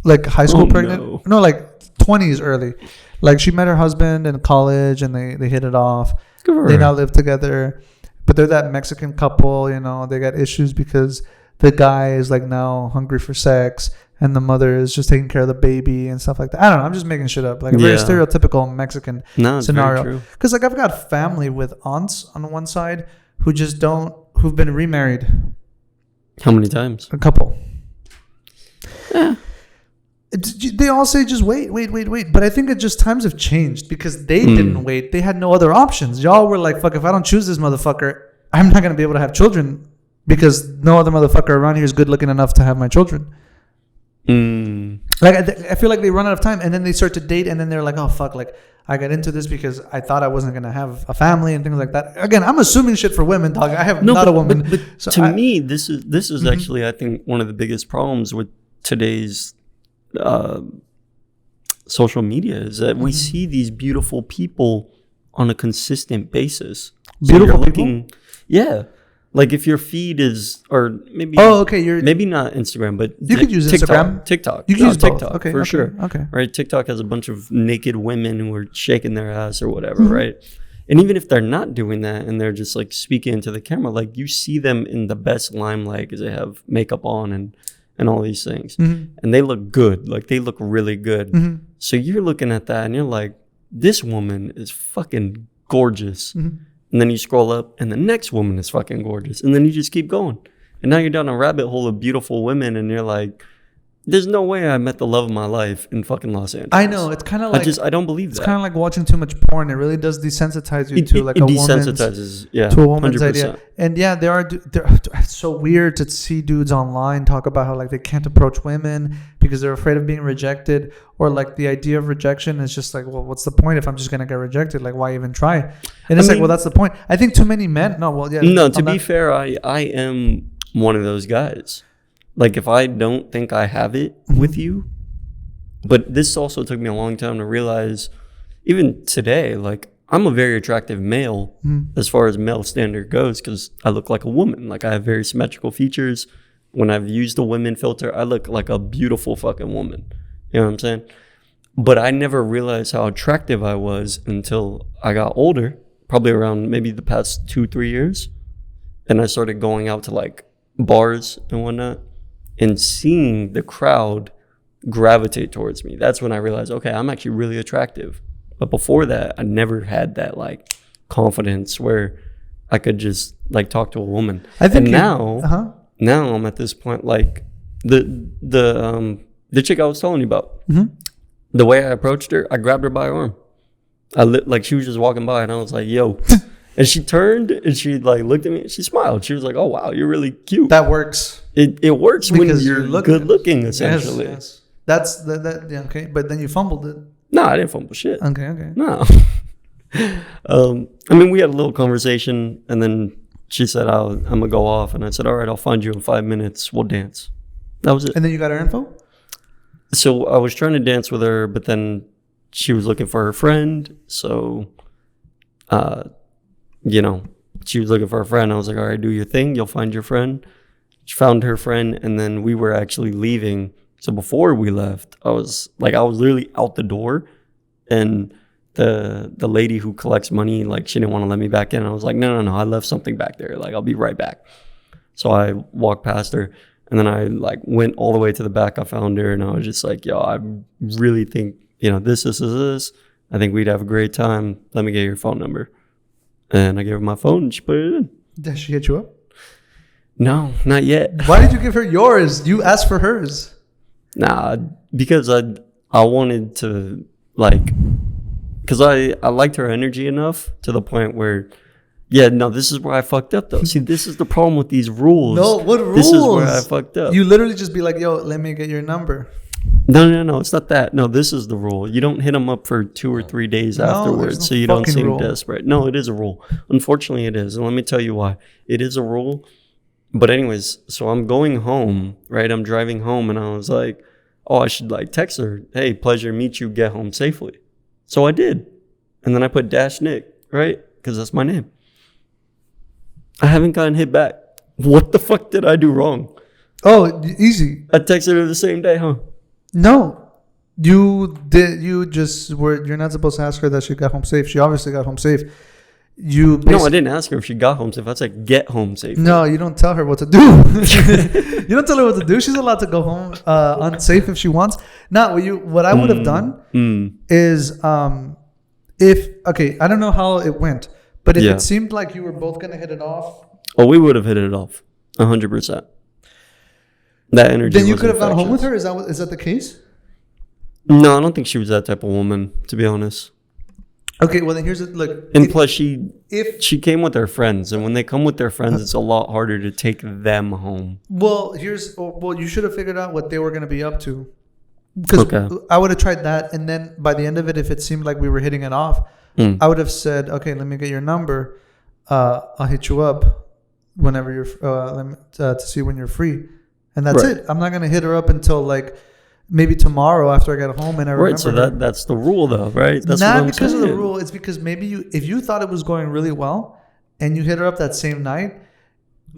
like high school pregnant. No, like 20s early. Like she met her husband in college and they hit it off. They now live together, but they're that Mexican couple. They got issues because the guy is like now hungry for sex and the mother is just taking care of the baby and stuff like that. I don't know. I'm just making shit up. Like a very stereotypical Mexican scenario. Because like I've got family with aunts on one side who've been remarried. How many times? A couple. Yeah. They all say just wait. But I think times have changed because they didn't wait. They had no other options. Y'all were like, fuck, if I don't choose this motherfucker, I'm not going to be able to have children. Because no other motherfucker around here is good looking enough to have my children. Like I feel like they run out of time and then they start to date and then they're like, oh fuck, like I got into this because I thought I wasn't gonna have a family and things like that. Again, I'm assuming shit for women, dog. I have not a woman. But so to me, this is actually I think one of the biggest problems with today's social media is that we see these beautiful people on a consistent basis. Beautiful people? Yeah. Like if your feed is, or maybe maybe not Instagram, but you could use Instagram, TikTok. You can use TikTok, okay, for sure. Okay, right. TikTok has a bunch of naked women who are shaking their ass or whatever, right? And even if they're not doing that and they're just like speaking into the camera, like you see them in the best limelight because they have makeup on and all these things, and they look good, like they look really good. So you're looking at that and you're like, this woman is fucking gorgeous. And then you scroll up and the next woman is fucking gorgeous. And then you just keep going. And now you're down a rabbit hole of beautiful women and you're like, There's no way I met the love of my life in fucking Los Angeles. I know, it's kind of like I don't believe it's that. kind of like watching too much porn. It really does desensitize you to like it a woman's desensitizes, yeah, to a woman's 100%. idea. And yeah, it's so weird to see dudes online talk about how like they can't approach women because they're afraid of being rejected, or like the idea of rejection is just like, well, what's the point if I'm just gonna get rejected? Like, why even try? And it's like, well, that's the point. I think too many men. No, well, yeah. No, to be fair, I am one of those guys. Like, if I don't think I have it with you, but this also took me a long time to realize, even today, like, I'm a very attractive male as far as male standard goes, because I look like a woman. Like, I have very symmetrical features. When I've used the women filter, I look like a beautiful fucking woman. You know what I'm saying? But I never realized how attractive I was until I got older, probably around maybe the past 2-3 years. And I started going out to like bars and whatnot and seeing the crowd gravitate towards me. That's when I realized, okay, I'm actually really attractive. But before that, I never had that like confidence where I could just like talk to a woman. I think now I'm at this point, like the chick I was telling you about, the way I approached her, I grabbed her by her arm. Like she was just walking by and I was like, yo. And she turned and she like looked at me and she smiled. She was like, oh, wow, you're really cute. That works. It works because when you're good looking, essentially. Yes. That's that. Yeah, okay. But then you fumbled it. No, I didn't fumble shit. Okay. No. I mean, we had a little conversation and then she said, I'm going to go off. And I said, all right, I'll find you in 5 minutes. We'll dance. That was it. And then you got her info? So I was trying to dance with her, but then she was looking for her friend. So, you know, she was looking for her friend. I was like, all right, do your thing. You'll find your friend. She found her friend. And then we were actually leaving. So before we left, I was literally out the door. And the lady who collects money, like, she didn't want to let me back in. I was like, no, I left something back there. Like, I'll be right back. So I walked past her. And then I like went all the way to the back. I found her and I was just like, yo, I really think, you know, this. I think we'd have a great time. Let me get your phone number. And I gave her my phone and she put it in. Did she hit you up? No, not yet. Why did you give her yours? You asked for hers. Nah, because I wanted to like, because I liked her energy enough to the point where, yeah, no, this is where I fucked up though. See, this is the problem with these rules. No, what rules? This is where I fucked up. You literally just be like, yo, let me get your number. No, it's not that. No, this is the rule. You don't hit them up for 2 or 3 days afterwards, so you don't seem desperate. No, it is a rule. Unfortunately, it is. And let me tell you why. It is a rule. But anyways, so I'm going home, right? I'm driving home, and I was like, oh, I should like text her. Hey, pleasure to meet you. Get home safely. So I did. And then I put -Nick, right? Because that's my name. I haven't gotten hit back. What the fuck did I do wrong? Oh, easy. I texted her the same day, huh? No. You did. You just were. You're not supposed to ask her that she got home safe. She obviously got home safe. No, I didn't ask her if she got home safe. I said get home safe. No, you don't tell her what to do. You don't tell her what to do. She's allowed to go home unsafe if she wants. Not what I would have done is I don't know how it went, but if it seemed like you were both gonna hit it off. Oh, we would have hit it off, 100%. That energy. Then you could have gone home with her. Is that the case? No, I don't think she was that type of woman, to be honest. Okay, well then here's it. Look, and plus she came with her friends, and when they come with their friends, it's a lot harder to take them home. Well, you should have figured out what they were going to be up to, because I would have tried that, and then by the end of it, if it seemed like we were hitting it off, I would have said, okay, let me get your number. I'll hit you up whenever you're to see when you're free, and that's it. I'm not going to hit her up until like maybe tomorrow after I get home and I remember. Right, so that's the rule though, right? That's not because of the rule. It's because maybe if you thought it was going really well and you hit her up that same night.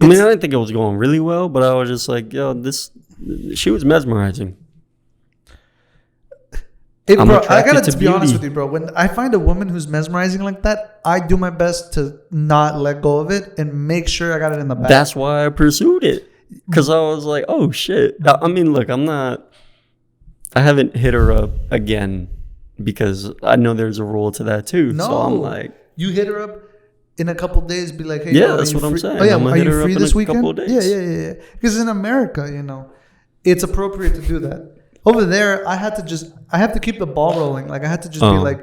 I mean, I didn't think it was going really well, but I was just like, yo, she was mesmerizing. Bro, I gotta be honest with you, bro. When I find a woman who's mesmerizing like that, I do my best to not let go of it and make sure I got it in the bag. That's why I pursued it, because I was like, oh shit. I mean, look, I haven't hit her up again because I know there's a rule to that too. No, so I'm like, you hit her up in a couple days, be like, hey, yeah, that's what I'm saying. Oh yeah, are you free this weekend? Yeah. Because in America, it's appropriate to do that. Over there, I have to keep the ball rolling. Like I had to just be like,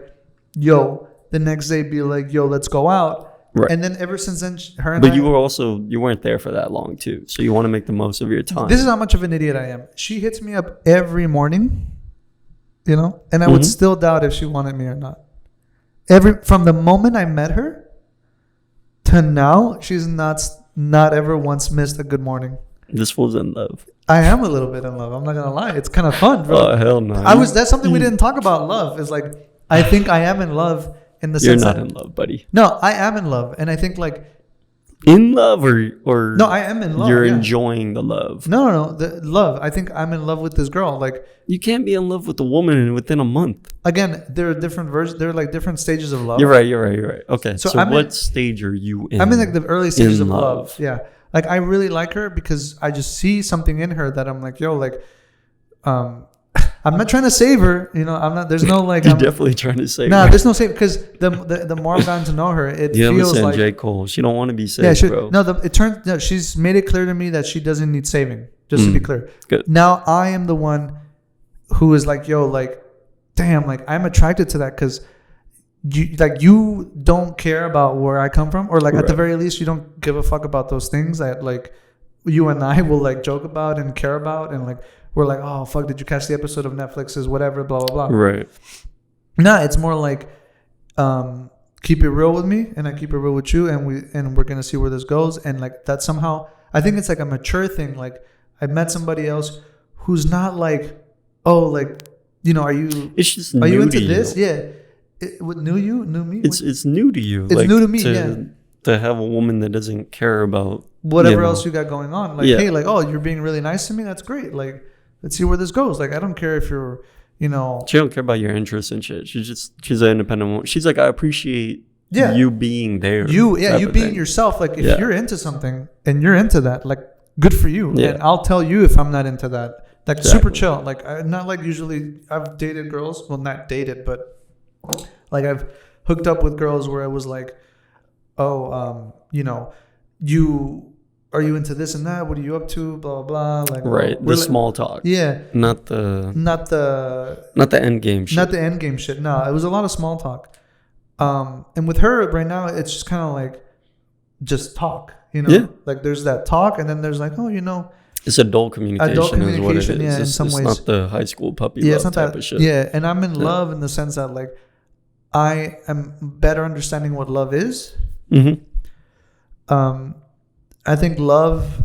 yo, the next day be like, yo, let's go out. Right. And then ever since then, her and But I, you weren't there for that long too. So you want to make the most of your time. this is how much of an idiot I am. She hits me up every morning, you know, and I would still doubt if she wanted me or not. From the moment I met her to now, she's not ever once missed a good morning. This fool's in love. I am a little bit in love. I'm not gonna lie. It's kind of fun, bro. Oh hell no. That's something we didn't talk about. Love is like, I think I am in love in the You're sense not that, in love, buddy. no, I am in love, and I think like, In love or no, I am in love. you're yeah. enjoying the love. No, the love. I think I'm in love with this girl. Like, You can't be in love with a woman within a month. again, there are different versions. There are like different stages of love. You're right. Okay. So So, I'm what in- stage are you in? I'm in like the early stages in of love. love. Yeah. Like I really like her because I just see something in her that I'm like, yo, like, I'm not trying to save her. You know, I'm not. There's no like. You're I'm, definitely trying to say. no, there's no save because the more I've gotten to know her, it you feels understand like J. Cole? She don't want to be saved, yeah. bro. No, she's made it clear to me that she doesn't need saving. Just to be clear. Good. Now I am the one who is like, yo, like, damn, like I'm attracted to that because you don't care about where I come from, or like at the Right. very least you don't give a fuck about those things that like you and I will like joke about and care about, and like we're like, oh fuck, did you catch the episode of Netflix's whatever, blah blah blah. Right. Nah, it's more like keep it real with me and I keep it real with you, and we're gonna see where this goes. And like that somehow I think it's like a mature thing. Like I met somebody else who's not like, oh, like, you know, are you new into to this? you. Yeah. What knew me? It's new to you. It's new to me, yeah. To have a woman that doesn't care about Whatever you know. else you got going on. Like, Yeah. hey, like, oh, you're being really nice to me. That's great. Like, let's see where this goes. Like, I don't care if you're, you know. She don't care about your interests and shit. She's an independent woman. She's like, I appreciate Yeah. you being there. You type of being thing. yourself. Like, if Yeah. you're into something and you're into that, like, good for you. Yeah. And I'll tell you if I'm not into that. Like, super Exactly. chill. Like, not like usually I've dated girls. Well, not dated, but like I've hooked up with girls where it was like, oh, you know, are you into this and that? What are you up to? Blah, blah, blah. Like, Right. we're The like- small talk. Yeah. Not the Not the end game shit. Not the end game shit. No, it was a lot of small talk. And with her right now, it's just kind of like just talk, you know? Yeah. Like there's that talk, and then there's like, oh, you know, It's adult communication, is what it communication, is. yeah, in It's, some it's ways. not the high school puppy yeah, love it's not type that. of shit. Yeah, and I'm in love in the sense that like I am better understanding what love is. Mm-hmm. I think love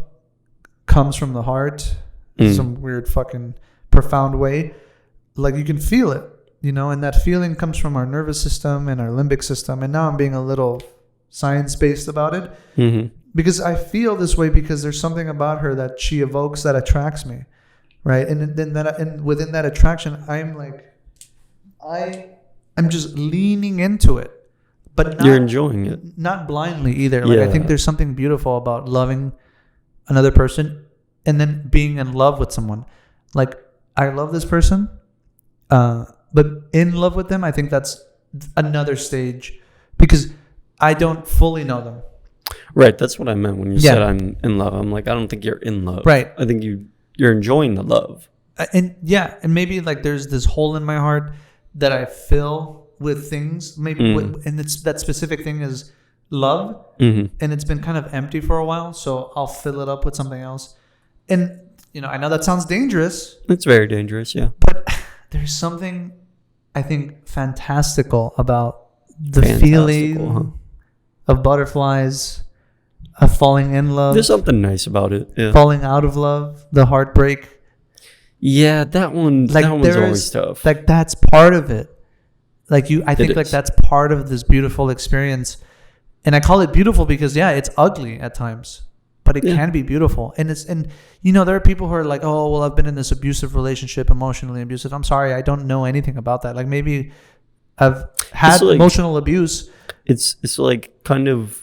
comes from the heart, some weird fucking profound way. Like you can feel it, you know, and that feeling comes from our nervous system and our limbic system. And now I'm being a little science-based about it Mm-hmm. because I feel this way because there's something about her that she evokes that attracts me, right? And then and within that attraction, I'm like, I'm just leaning into it, but not, You're enjoying it. not blindly either. Like I think Yeah. there's something beautiful about loving another person and then being in love with someone. Like I love this person, but in love with them, I think that's another stage because I don't fully know them. Right. That's what I meant when you Yeah. said I'm in love. I'm like, I don't think you're in love. Right. I think you're enjoying the love. And yeah, and maybe like there's this hole in my heart that I fill with things. Maybe and it's that specific thing is love, Mm-hmm. and it's been kind of empty for a while. So I'll fill it up with something else. And you know, I know that sounds dangerous, It's very dangerous. Yeah. but there's something I think fantastical about the Fantastical, feeling of butterflies, of falling in love, There's something nice about it. Yeah. falling out of love, the heartbreak. Yeah. That one's always tough. Like that's part of it. Like I think like is. that's part of this beautiful experience. And I call it beautiful because yeah, it's ugly at times, but it can be beautiful. And you know, there are people who are like, oh, well, I've been in this abusive relationship, emotionally abusive. I'm sorry, I don't know anything about that. Like maybe I've had like- emotional abuse. It's like kind of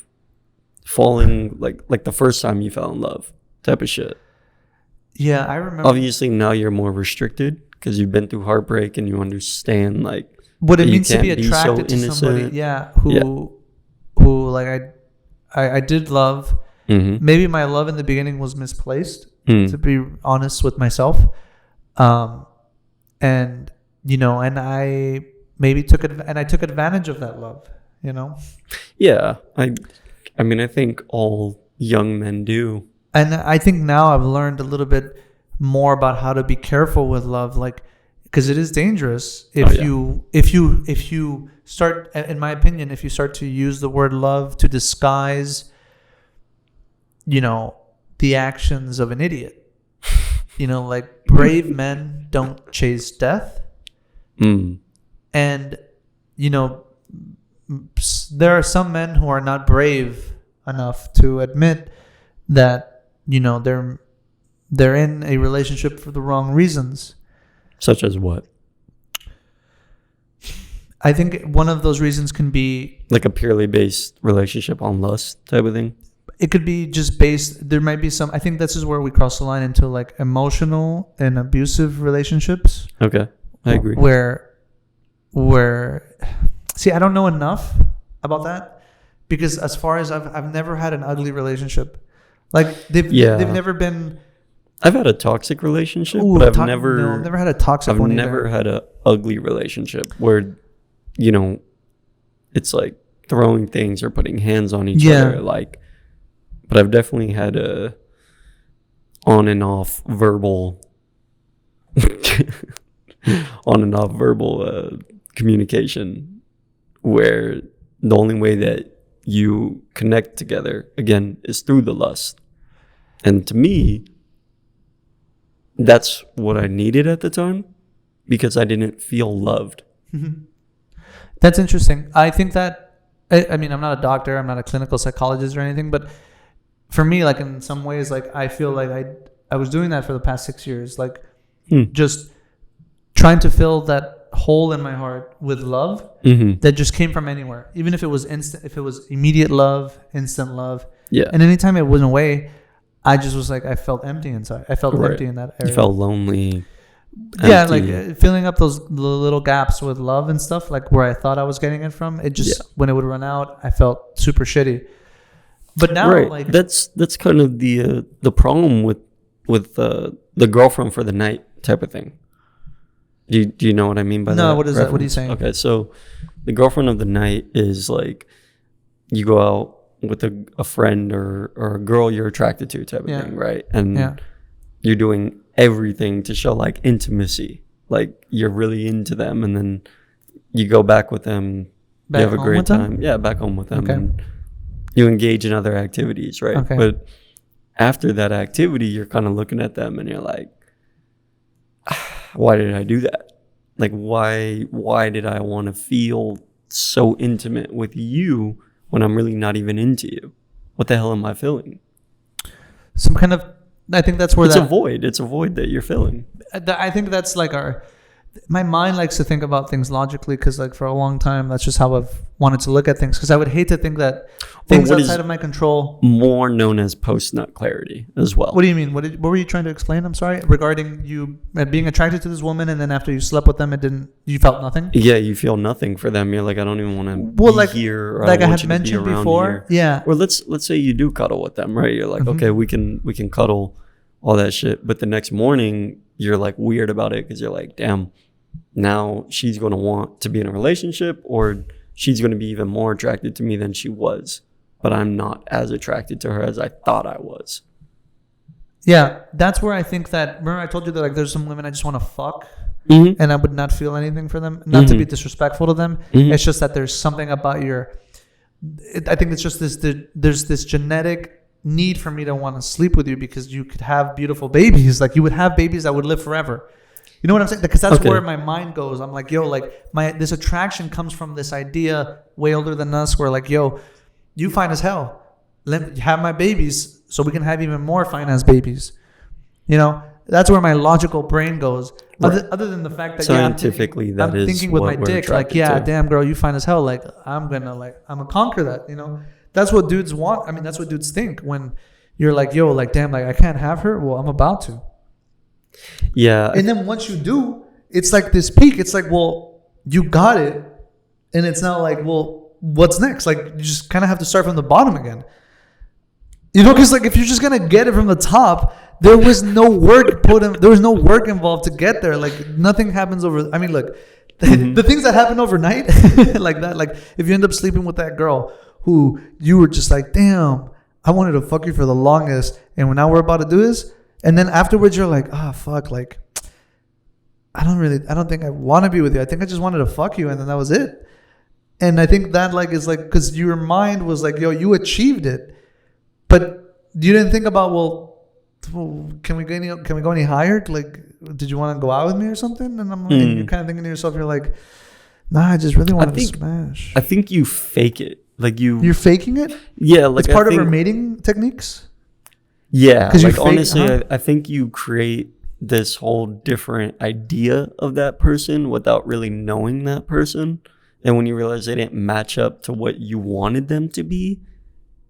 falling like the first time you fell in love type of shit. Yeah, I remember Obviously now you're more restricted because you've been through heartbreak and you understand like what it you means to be can't be so attracted to somebody. innocent. Yeah, who like I did love. Mm-hmm. Maybe my love in the beginning was misplaced. to be honest with myself. And and I maybe took advantage of that love. Yeah, I mean, I think all young men do. And I think now I've learned a little bit more about how to be careful with love, like, because it is dangerous if you start, in my opinion, if you start to use the word love to disguise, the actions of an idiot. Like, brave men don't chase death. And there are some men who are not brave enough to admit that they're in a relationship for the wrong reasons. Such as what? I think one of those reasons can be like a purely based relationship on lust type of thing. It could be just based. There might be some. I think this is where we cross the line into like emotional and abusive relationships. Okay, I agree. Where, see, I don't know enough about that, because as far as I've never had an ugly relationship. Like they've never been. I've had a toxic relationship, but I've never had a toxic one. I've never had a ugly relationship where, it's like throwing things or putting hands on each other. Like, but I've definitely had a on and off verbal communication, where the only way that you connect together again is through the lust. And to me, that's what I needed at the time, because I didn't feel loved. Mm-hmm. That's interesting. I think that, I mean, I'm not a doctor, I'm not a clinical psychologist or anything, but for me, like, in some ways, like, I feel like I was doing that for the past 6 years, like, just trying to fill that hole in my heart with love that just came from anywhere, even if it was instant, if it was immediate love, instant love. Yeah. And anytime it went away, I just was like, I felt empty inside. I felt empty in that area. You felt lonely. Yeah, like filling up those little gaps with love and stuff, like where I thought I was getting it from. It just, when it would run out, I felt super shitty. But now, like, that's kind of the problem with the girlfriend for the night type of thing. Do you know what I mean by that? No, what is that? What are you saying? Okay, so the girlfriend of the night is like, you go out with a friend or a girl you're attracted to type of thing, right? And you're doing everything to show like intimacy, like you're really into them, and then you go back with them, you have a great time. Yeah, back home with them, and you engage in other activities, right? Okay. But after that activity, you're kind of looking at them and you're like, why did I do that? Like, why did I want to feel so intimate with you when I'm really not even into you? What the hell am I feeling? Some kind of, I think that's where it's a void. It's a void that you're filling. I think that's like my mind likes to think about things logically, because like for a long time, that's just how I've wanted to look at things, because I would hate to think that things outside of my control. More known as post-nut clarity as well. What do you mean? What were you trying to explain? I'm sorry. Regarding you being attracted to this woman, and then after you slept with them, you felt nothing? Yeah, you feel nothing for them. You're like, I don't even want to be here. Or like I had mentioned before. Yeah. Or let's say you do cuddle with them, right? You're like, okay, we can cuddle, all that shit. But the next morning, you're like weird about it, because you're like, damn, now she's going to want to be in a relationship, or she's going to be even more attracted to me than she was, but I'm not as attracted to her as I thought I was. Yeah, that's where I think that, remember I told you that like there's some women I just want to fuck, and I would not feel anything for them, not to be disrespectful to them. It's just that there's something about I think it's just there's this genetic need for me to want to sleep with you, because you could have beautiful babies. Like, you would have babies that would live forever. You know what I'm saying? Because that's where my mind goes. I'm like, yo, like this attraction comes from this idea way older than us, where like, yo, you fine as hell. Let me have my babies so we can have even more fine ass babies. That's where my logical brain goes. Right. Other than the fact that scientifically, I'm thinking with my dick, like, damn girl, you fine as hell. Like, I'm gonna conquer that. That's what dudes want. I mean, that's what dudes think when you're like, yo, like, damn, like I can't have her. Well, I'm about to. Yeah. And then once you do, it's like this peak. It's like, well, you got it. And it's now like, well, what's next? Like, you just kind of have to start from the bottom again. You know, because like if you're just gonna get it from the top, there was no work put in. There was no work involved to get there. Like nothing happens over. I mean, look, the things that happen overnight, like that. Like if you end up sleeping with that girl who you were just like, damn, I wanted to fuck you for the longest, and now we're about to do this, and then afterwards you're like, ah, fuck, like I don't think I want to be with you. I think I just wanted to fuck you, and then that was it. And I think that like is like because your mind was like, yo, you achieved it. But you didn't think about, well, can we go any higher? Like, did you want to go out with me or something? And I'm like, you're kind of thinking to yourself, you're like, nah, I just really wanted to smash. I think you fake it. Like you're faking it? Yeah, like it's part of our mating techniques? Yeah, like honestly, I think you create this whole different idea of that person without really knowing that person. And when you realize they didn't match up to what you wanted them to be,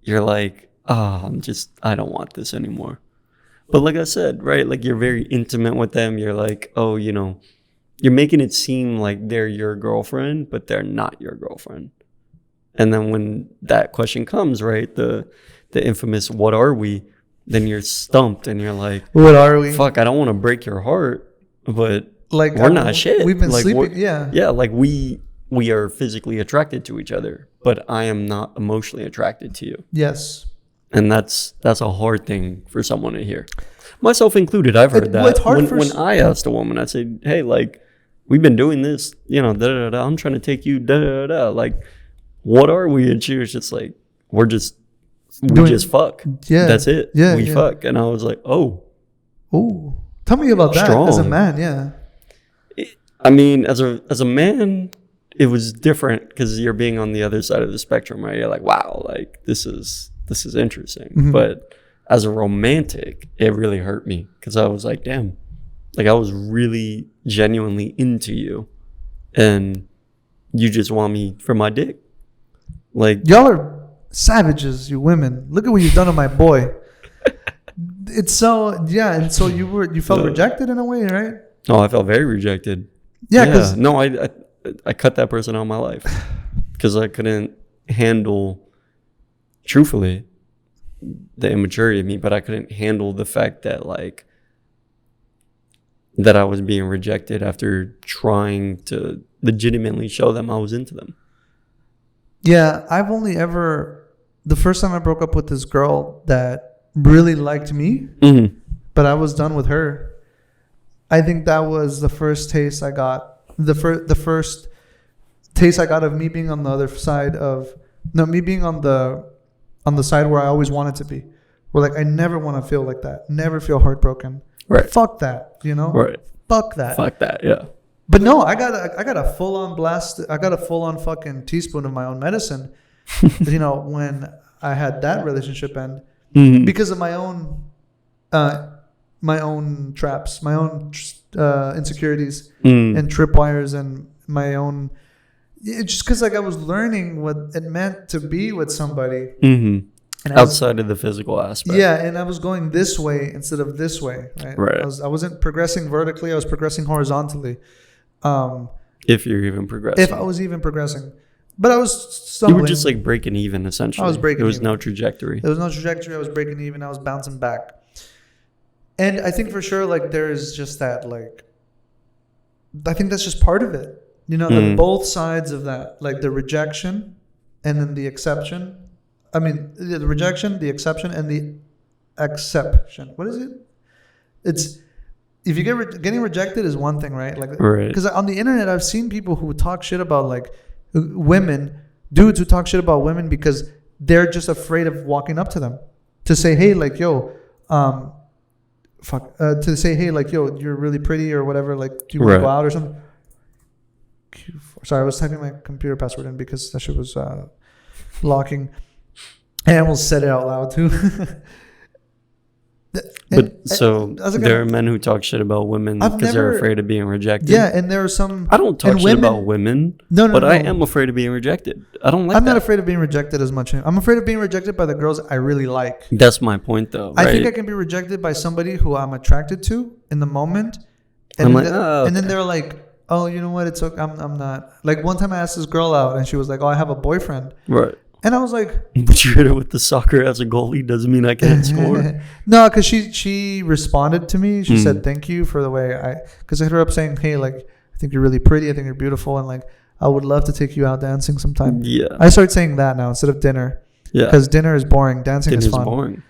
you're like, oh, I don't want this anymore. But like I said, right, like you're very intimate with them. You're like, oh, you know, you're making it seem like they're your girlfriend, but they're not your girlfriend. And then when that question comes, right, the infamous, what are we? Then you're stumped and you're like, what are we? Fuck, I don't want to break your heart, but like we're not shit. We've been like, sleeping, yeah. Yeah, like we are physically attracted to each other, but I am not emotionally attracted to you. Yes. And that's a hard thing for someone to hear. Myself included, I've heard that. Well, it's hard when I asked a woman, I said, hey, like, we've been doing this, you know, I'm trying to take you, like, what are we? And she was just like, we just fuck. Yeah. That's it. Yeah. We fuck. And I was like, oh. Ooh. Tell me about that as a man, yeah. I mean, as a man, it was different because you're being on the other side of the spectrum, right? You're like, wow, like this is interesting. Mm-hmm. But as a romantic, it really hurt me because I was like, damn, like I was really genuinely into you and you just want me for my dick. Like, y'all are savages, you women. Look at what you've done to my boy. It's so, yeah. And so you felt rejected in a way, right? Oh, I felt very rejected. Yeah. Because no, I cut that person out of my life because I couldn't handle, truthfully, the immaturity of me, but I couldn't handle the fact that like that I was being rejected after trying to legitimately show them I was into them. Yeah, the first time I broke up with this girl that really liked me, mm-hmm. but I was done with her. I think that was the first taste I got. The first taste I got of me being on the other side of me being on the side where I always wanted to be. Where like I never want to feel like that. Never feel heartbroken. Right. Fuck that. You know. Right. Fuck that. Fuck that. Yeah. But no, I got a full on blast. I got a full on fucking teaspoon of my own medicine. You know, when I had that relationship end, mm-hmm. because of my own traps, my own insecurities and tripwires, and my own. Just because like I was learning what it meant to be with somebody, mm-hmm. and outside of the physical aspect. Yeah, and I was going this way instead of this way. Right. I wasn't progressing vertically. I was progressing horizontally. If you're even progressing. If I was even progressing. But I was stumbling. You were just like breaking even, essentially. I was breaking even. There was no trajectory. There was no trajectory. I was breaking even. I was bouncing back. And I think for sure, like, there is just that, like, I think that's just part of it. You know, the both sides of that, like the rejection and then the exception. I mean, the rejection, the exception, and the exception. What is it? It's, if you getting rejected is one thing, right? Like, because on the internet, I've seen people who talk shit about like dudes who talk shit about women because they're just afraid of walking up to them to say, hey, like, yo, to say, hey, like, yo, you're really pretty or whatever. Like, do you want to go out or something? Sorry, I was typing my computer password in because that shit was locking. And I almost said it out loud too. There are men who talk shit about women because they're afraid of being rejected. Yeah, and there are some. I don't talk shit about women. No. I am afraid of being rejected. I don't like. I'm not afraid of being rejected as much. I'm afraid of being rejected by the girls I really like. That's my point, though. Right? I think I can be rejected by somebody who I'm attracted to in the moment, and I'm like, okay. And then they're like, "Oh, you know what? It's okay. I'm not." Like one time I asked this girl out, and she was like, "Oh, I have a boyfriend." Right. And I was like, But you hit it with the soccer as a goalie doesn't mean I can't score. no, because she responded to me. She Mm. said thank you for the way because I hit her up saying, hey, like I think you're really pretty. I think you're beautiful, and like I would love to take you out dancing sometime. Yeah. I started saying that now instead of dinner. Yeah. Because dinner is boring. Dancing Dinner's is fun. boring.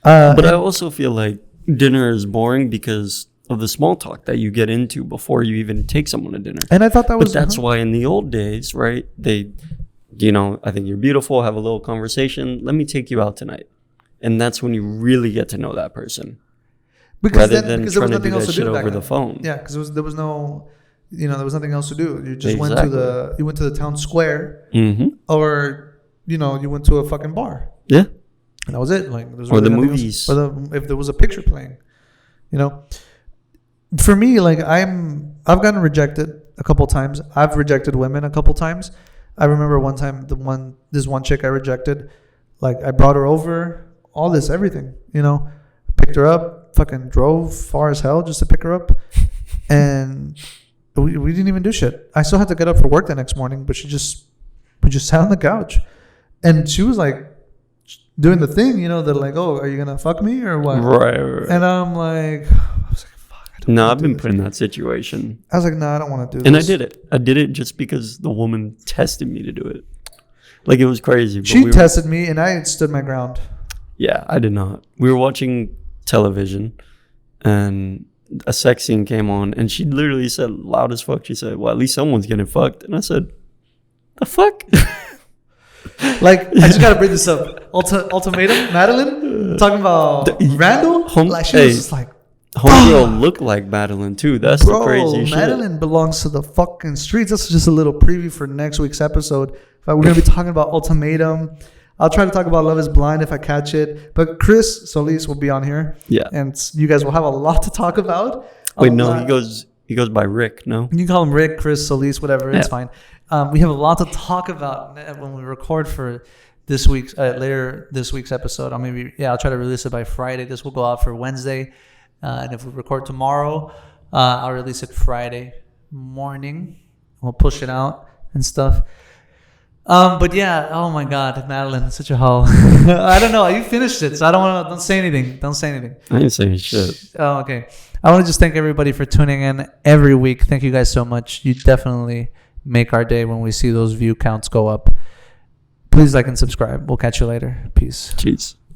But But I also feel like dinner is boring because of the small talk that you get into before you even take someone to dinner. I thought that But was that's why in the old days, right? They, I think you're beautiful, have a little conversation. Let me take you out tonight. And that's when you really get to know that person. Rather than because there was trying to nothing do else that to do shit back over the then. phone. Yeah, because there was no, there was nothing else to do. You just went Exactly. to the town square, Mm-hmm. or you went to a fucking bar, Yeah. and that was it. Like there was Or the nothing movies. else, or if there was a picture playing, For me, like I've gotten rejected a couple times. I've rejected women a couple times. I remember one time this one chick I rejected, like I brought her over, all this, everything, picked her up, fucking drove far as hell just to pick her up. And we didn't even do shit. I still had to get up for work the next morning, but we just sat on the couch. And she was like doing the thing, they're like, oh, are you going to fuck me or what? Right. And I'm like, fuck. No, I've been put in that situation. I was like, no, I don't want to do this. And I did it. I did it just because the woman tested me to do it. Like, it was crazy. But She tested me and I stood my ground. Yeah, I did not. We were watching television and a sex scene came on and she literally said loud as fuck. She said, well, at least someone's getting fucked. And I said, the fuck? Like, I just got to bring this up. Ultimatum, Madeline, talking about Randall. Like, she was just like, Homegirl looked like Madeline too. That's the crazy shit. Madeline belongs to the fucking streets. That's just a little preview for next week's episode. We're going to be talking about Ultimatum. I'll try to talk about Love is Blind if I catch it. But Chris Solis will be on here. Yeah. And you guys will have a lot to talk about. Wait, no, he goes by Rick, no? You can call him Rick, Chris, Solis, whatever. It's Yeah. fine. We have a lot to talk about when we record for this week's later this week's episode. I'll try to release it by Friday. This will go out for Wednesday. And if we record tomorrow, I'll release it Friday morning. We'll push it out and stuff. But yeah, oh my God, Madeline, such a hoe. I don't know. You finished it, so don't say anything. Don't say anything. I ain't saying shit. Oh, okay. I want to just thank everybody for tuning in every week. Thank you guys so much. You definitely make our day when we see those view counts go up. Please like and subscribe. We'll catch you later. Peace. Jeez.